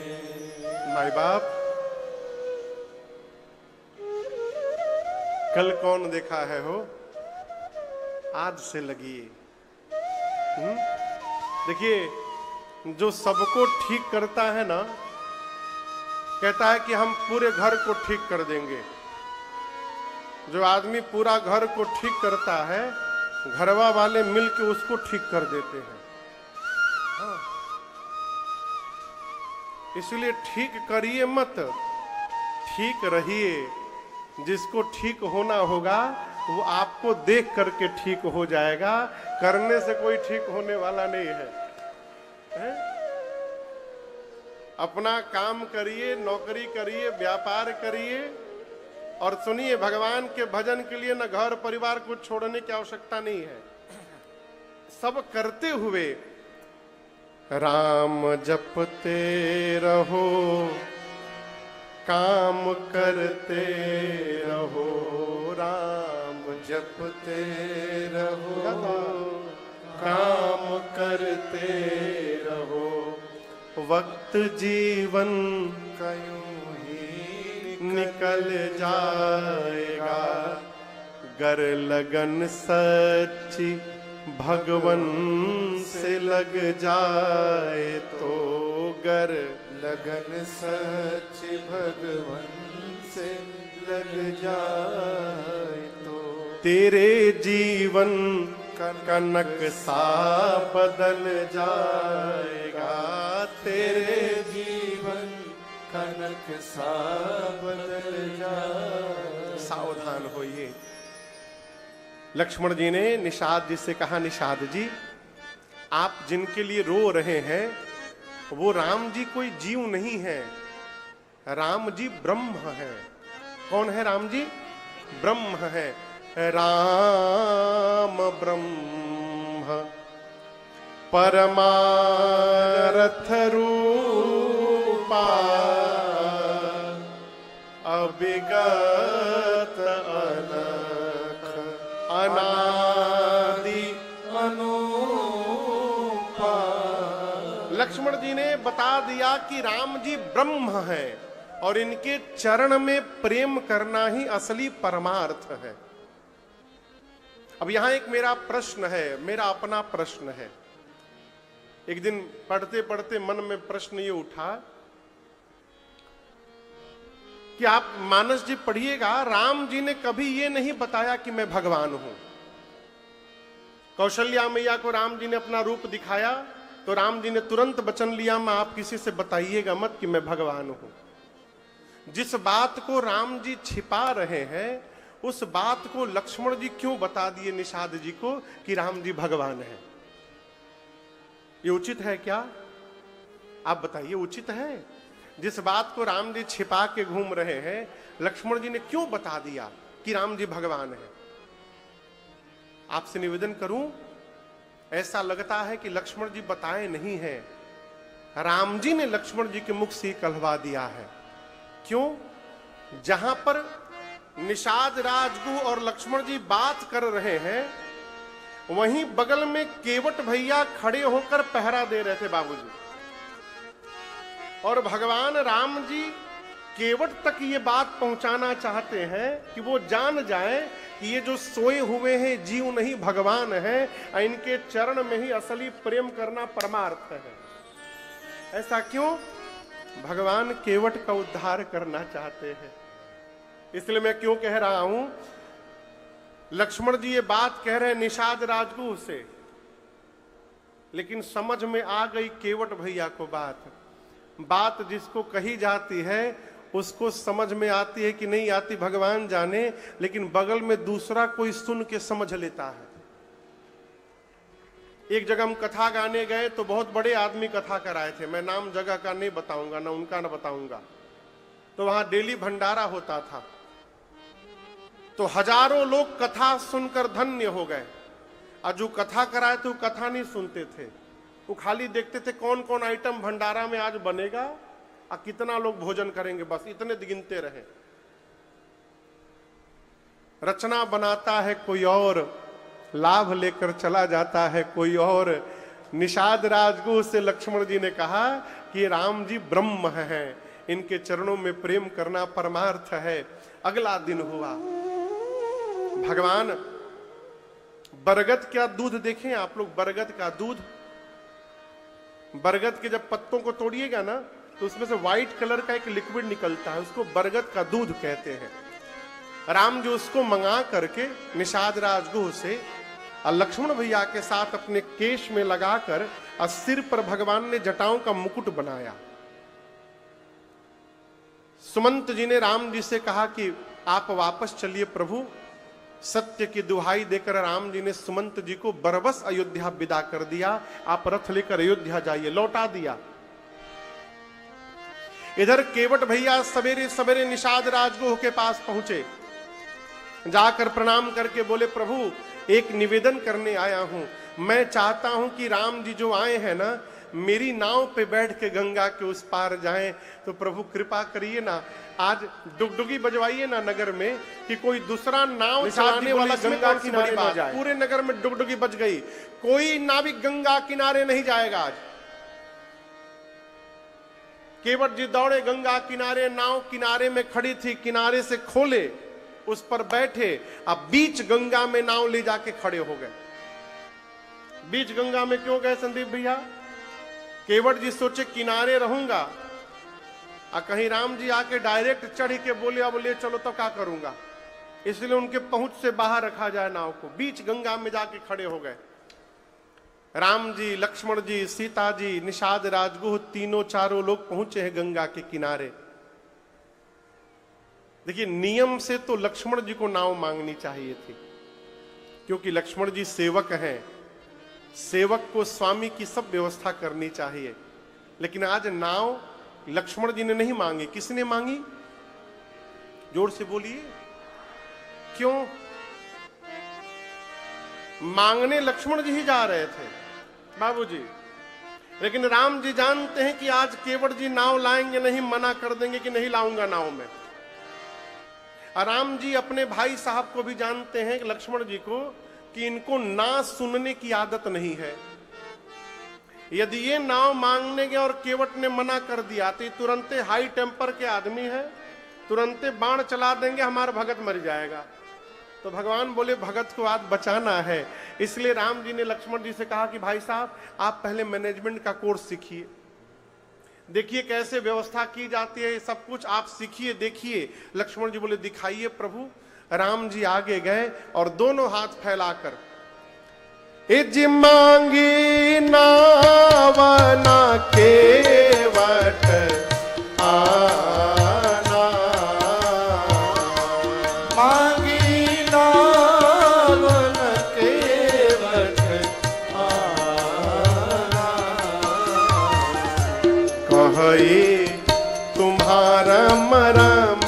माई बाप, कल कौन देखा है हो, आज से लगिए। देखिए, जो सबको ठीक करता है ना, कहता है कि हम पूरे घर को ठीक कर देंगे। जो आदमी पूरा घर को ठीक करता है, घरवा वाले मिलके उसको ठीक कर देते हैं। हाँ। इसलिए ठीक करिए मत, ठीक रहिए। जिसको ठीक होना होगा वो आपको देख करके ठीक हो जाएगा, करने से कोई ठीक होने वाला नहीं है, अपना काम करिए, नौकरी करिए, व्यापार करिए और सुनिए, भगवान के भजन के लिए न घर परिवार को छोड़ने की आवश्यकता नहीं है। सब करते हुए राम जपते रहो, काम करते रहो, राम जपते रहो, काम करते रहो। वक्त जीवन का यूं ही निकल जाएगा, गर लगन सच्ची भगवन से लग जाए तो, गर लगन सच भगवन से लग जाए तो, तेरे जीवन का नक्शा बदल जाएगा, तेरे जीवन का नक्शा बदल जाए। सावधान होइए। लक्ष्मण जी ने निषाद जी से कहा, निषाद जी, आप जिनके लिए रो रहे हैं वो राम जी कोई जीव नहीं है, राम जी ब्रह्म है। कौन है राम जी? ब्रह्म है। राम ब्रह्म परमारथ रूपा, अविगत अलख अनादि अनूपा। लक्ष्मण जी ने बता दिया कि राम जी ब्रह्म है और इनके चरण में प्रेम करना ही असली परमार्थ है। अब यहां एक मेरा प्रश्न है, मेरा अपना प्रश्न है। एक दिन पढ़ते पढ़ते मन में प्रश्न ये उठा कि आप मानस जी पढ़िएगा, राम जी ने कभी ये नहीं बताया कि मैं भगवान हूं। कौशल्या मैया को राम जी ने अपना रूप दिखाया तो राम जी ने तुरंत वचन लिया, मैं आप किसी से बताइएगा मत कि मैं भगवान हूं। जिस बात को राम जी छिपा रहे हैं उस बात को लक्ष्मण जी क्यों बता दिए निषाद जी को कि राम जी भगवान है? ये उचित है क्या? आप बताइए, उचित है? जिस बात को राम जी छिपा के घूम रहे हैं लक्ष्मण जी ने क्यों बता दिया कि राम जी भगवान है? आपसे निवेदन करूं, ऐसा लगता है कि लक्ष्मण जी बताए नहीं हैं, राम जी ने लक्ष्मण जी के मुख से कहलवा दिया है। क्यों? जहां पर निषाद राजगुह और लक्ष्मण जी बात कर रहे हैं वहीं बगल में केवट भैया खड़े होकर पहरा दे रहे थे बाबूजी, और भगवान राम जी केवट तक ये बात पहुंचाना चाहते हैं कि वो जान जाए कि ये जो सोए हुए हैं जीव नहीं भगवान है, इनके चरण में ही असली प्रेम करना परमार्थ है। ऐसा क्यों? भगवान केवट का उद्धार करना चाहते हैं। इसलिए मैं क्यों कह रहा हूं, लक्ष्मण जी ये बात कह रहे हैं निषाद राजगुह से, लेकिन समझ में आ गई केवट भैया को बात जिसको कही जाती है उसको समझ में आती है कि नहीं आती भगवान जाने, लेकिन बगल में दूसरा कोई सुन के समझ लेता है। एक जगह हम कथा गाने गए तो बहुत बड़े आदमी कथा कराए थे, मैं नाम जगह का नहीं बताऊंगा, ना उनका ना बताऊंगा। तो वहां डेली भंडारा होता था, तो हजारों लोग कथा सुनकर धन्य हो गए, और जो कथा कराए थे वो कथा नहीं सुनते थे, वो खाली देखते थे कौन कौन आइटम भंडारा में आज बनेगा और कितना लोग भोजन करेंगे, बस इतने गिनते रहे। रचना बनाता है कोई और, लाभ लेकर चला जाता है कोई और। निषाद राजगुह से लक्ष्मण जी ने कहा कि राम जी ब्रह्म हैं, इनके चरणों में प्रेम करना परमार्थ है। अगला दिन हुआ, भगवान बरगद का दूध देखें आप लोग, बरगद का दूध, बरगद के जब पत्तों को तोड़िएगा ना तो उसमें से व्हाइट कलर का एक लिक्विड निकलता है, उसको बरगद का दूध कहते हैं। राम जी उसको मंगा करके निषाद राजगुह से और लक्ष्मण भैया के साथ अपने केश में लगाकर और सिर पर भगवान ने जटाओं का मुकुट बनाया। सुमंत जी ने राम जी से कहा कि आप वापस चलिए प्रभु। सत्य की दुहाई देकर राम जी ने सुमंत जी को बरबस अयोध्या विदा कर दिया, आप रथ लेकर अयोध्या जाइए, लौटा दिया। इधर केवट भैया सवेरे सवेरे निषाद राजगुह के पास पहुंचे, जाकर प्रणाम करके बोले, प्रभु एक निवेदन करने आया हूं। मैं चाहता हूं कि राम जी जो आए हैं ना, मेरी नाव पे बैठ के गंगा के उस पार जाएं, तो प्रभु कृपा करिए ना, आज डुगडुगी बजवाइए ना नगर में कि कोई दूसरा नाव चलाने वाला गंगा किनारे ना जाए। पूरे नगर में डुगडुगी बज गई, कोई नाविक गंगा किनारे नहीं जाएगा आज। केवट जी दौड़े गंगा किनारे, नाव किनारे में खड़ी थी, किनारे से खोले, उस पर बैठे, अब बीच गंगा में नाव ले जाके खड़े हो गए। बीच गंगा में क्यों गए संदीप भैया? केवट जी सोचे किनारे रहूंगा, और कहीं राम जी आके डायरेक्ट चढ़ के बोले अब ले चलो तो क्या करूंगा, इसलिए उनके पहुंच से बाहर रखा जाए नाव को। बीच गंगा में जाके खड़े हो गए। राम जी, लक्ष्मण जी, सीता जी, निषाद राजगुह, तीनों चारों लोग पहुंचे हैं गंगा के किनारे। देखिए, नियम से तो लक्ष्मण जी को नाव मांगनी चाहिए थी, क्योंकि लक्ष्मण जी सेवक हैं, सेवक को स्वामी की सब व्यवस्था करनी चाहिए। लेकिन आज नाव लक्ष्मण जी ने नहीं मांगी, किसने मांगी? जोर से बोलिए, क्यों? मांगने लक्ष्मण जी ही जा रहे थे बाबूजी, लेकिन राम जी जानते हैं कि आज केवट जी नाव लाएंगे नहीं, मना कर देंगे कि नहीं लाऊंगा नाव में। और राम जी अपने भाई साहब को भी जानते हैं, लक्ष्मण जी को, कि इनको ना सुनने की आदत नहीं है। यदि ये नाव मांगने गए और केवट ने मना कर दिया तो तुरंते हाई टेम्पर के आदमी है, तुरंते बाण चला देंगे, हमारा भगत मर जाएगा। तो भगवान बोले भगत को आज बचाना है, इसलिए राम जी ने लक्ष्मण जी से कहा कि भाई साहब आप पहले मैनेजमेंट का कोर्स सीखिए, देखिए कैसे व्यवस्था की जाती है, सब कुछ आप सीखिए, देखिए। लक्ष्मण जी बोले दिखाइए प्रभु। राम जी आगे गए और दोनों हाथ फैलाकर इज मांगी नावना केवट आना, मांगी नावन केवट आना, कही तुम्हारा मरम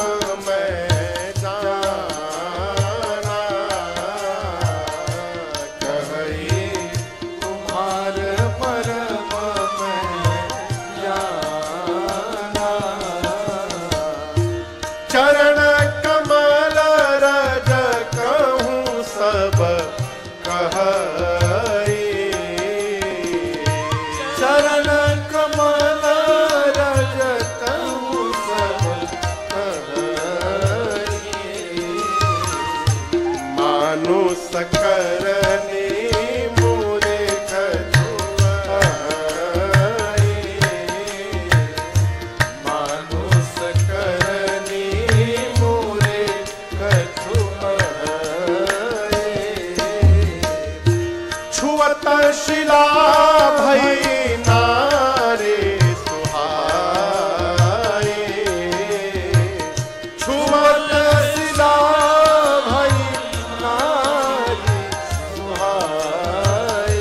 शिला भई नारे सुहाए, छुअत शिला भई नारे सुहाए,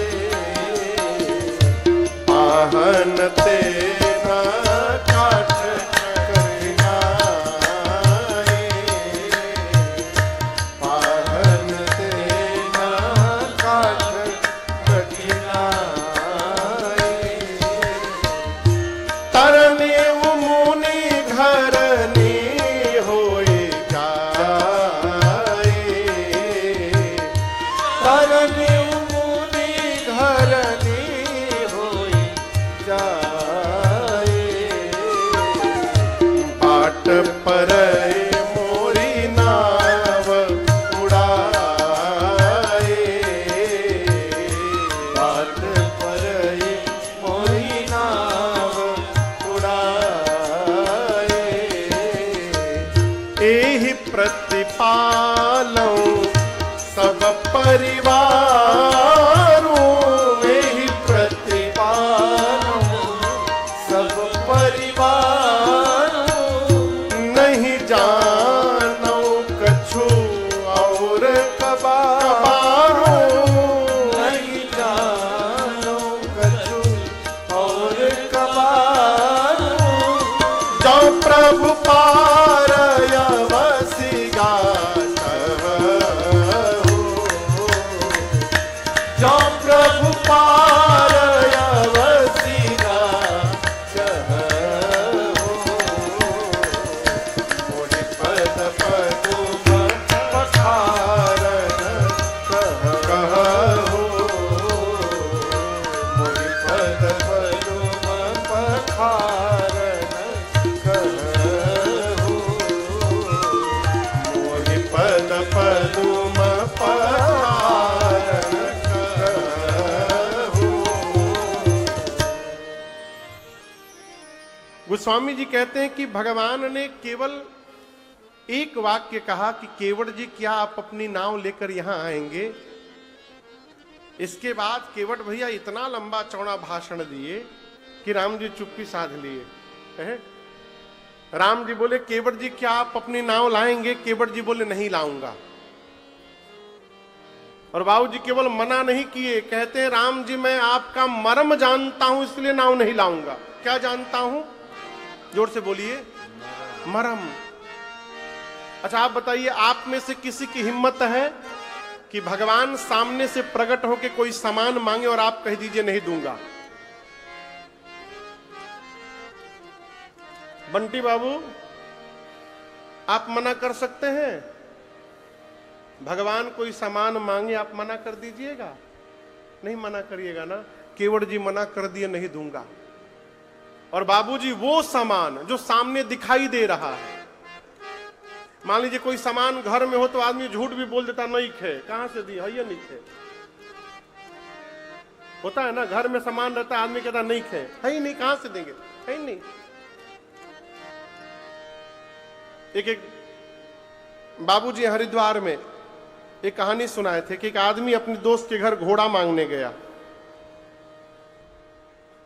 आहन तेरा काट करनाए, आहन तेरा काट तरने मुनि घरनी होए जाए, तरने मुनि घरनी होए जाए, बाट पर मोरी नाव उड़ाए, बाट पर मोरी नाव उड़ाए, एहि प्रतिपालौ सब परिवारों, एहि प्रतिपालौ सब परिवारों, नहीं जानौ कछु और कबारों, नहीं जानो कछु और कबारों, जौ स्वामी जी कहते हैं कि भगवान ने केवल एक वाक्य कहा कि केवट जी क्या आप अपनी नाव लेकर यहां आएंगे। इसके बाद केवट भैया इतना लंबा चौड़ा भाषण दिए कि राम जी चुप्पी साध लिए। राम जी बोले केवट जी क्या आप अपनी नाव लाएंगे? केवट जी बोले नहीं लाऊंगा। और बाबू जी केवल मना नहीं किए, कहते हैं राम जी मैं आपका मर्म जानता हूं इसलिए नाव नहीं लाऊंगा। क्या जानता हूं? जोर से बोलिए, मर्म। अच्छा आप बताइए, आप में से किसी की हिम्मत है कि भगवान सामने से प्रकट होकर कोई सामान मांगे और आप कह दीजिए नहीं दूंगा? बंटी बाबू आप मना कर सकते हैं? भगवान कोई सामान मांगे आप मना कर दीजिएगा? नहीं मना करिएगा ना। केवट जी मना कर दिए नहीं दूंगा। और बाबूजी वो सामान जो सामने दिखाई दे रहा है, मान लीजिए कोई सामान घर में हो तो आदमी झूठ भी बोल देता नहीं खे, कहां से दी है ये नहीं खे। होता है ना, घर में सामान रहता है आदमी कहता नहीं खे, है ही नहीं, कहां से देंगे, है ही नहीं। एक बाबूजी हरिद्वार में एक कहानी सुनाए थे कि एक आदमी अपने दोस्त के घर घोड़ा मांगने गया।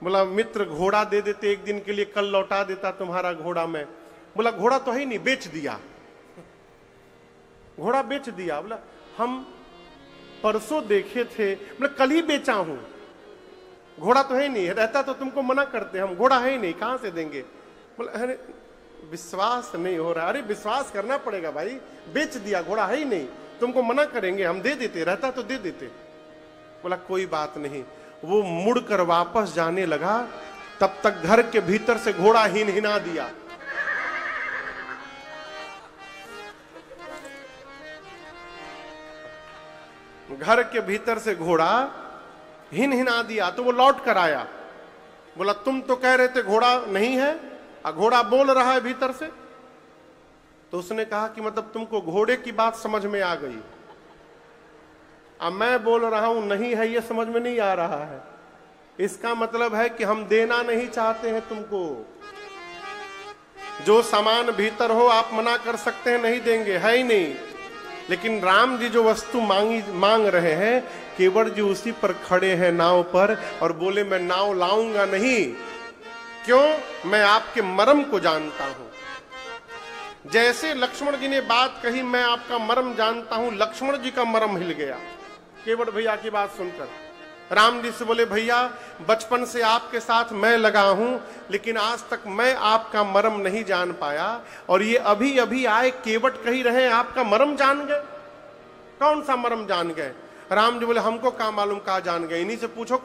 बोला मित्र घोड़ा दे देते एक दिन के लिए, कल लौटा देता तुम्हारा घोड़ा मैं। बोला घोड़ा तो है ही नहीं, बेच दिया। घोड़ा बेच दिया। बोला हम परसों देखे थे। बोला कल ही बेचा हूं, घोड़ा तो है ही नहीं, रहता तो तुमको मना करते, हम घोड़ा है ही नहीं, कहां से देंगे। बोला अरे विश्वास नहीं हो रहा। अरे विश्वास करना पड़ेगा भाई, बेच दिया, घोड़ा है ही नहीं, तुमको मना करेंगे, हम दे देते, रहता तो दे देते। बोला कोई बात नहीं। वो मुड़कर वापस जाने लगा, तब तक घर के भीतर से घोड़ा हिनहिना दिया। घर के भीतर से घोड़ा हिनहिना दिया। तो वो लौट कर आया। बोला तुम तो कह रहे थे घोड़ा नहीं है, घोड़ा बोल रहा है भीतर से। तो उसने कहा कि मतलब तुमको घोड़े की बात समझ में आ गई, अब मैं बोल रहा हूं नहीं है ये समझ में नहीं आ रहा है। इसका मतलब है कि हम देना नहीं चाहते हैं तुमको। जो सामान भीतर हो आप मना कर सकते हैं नहीं देंगे, है ही नहीं। लेकिन राम जी जो वस्तु मांग रहे हैं, केवट जी उसी पर खड़े हैं नाव पर और बोले मैं नाव लाऊंगा नहीं। क्यों? मैं आपके मर्म को जानता हूं। जैसे लक्ष्मण जी ने बात कही मैं आपका मर्म जानता हूं, लक्ष्मण जी का मर्म हिल गया केवट भैया की बात सुनकर। राम जी से बोले भैया बचपन से आपके साथ मैं लगा हूं, लेकिन आज तक मैं आपका मर्म नहीं जान पाया, और ये अभी अभी आए केवट कही रहे आपका मर्म जान गए। कौन सा मर्म जान गए? राम जी बोले हमको क्या मालूम कहा जान गए, इन्हीं से पूछो।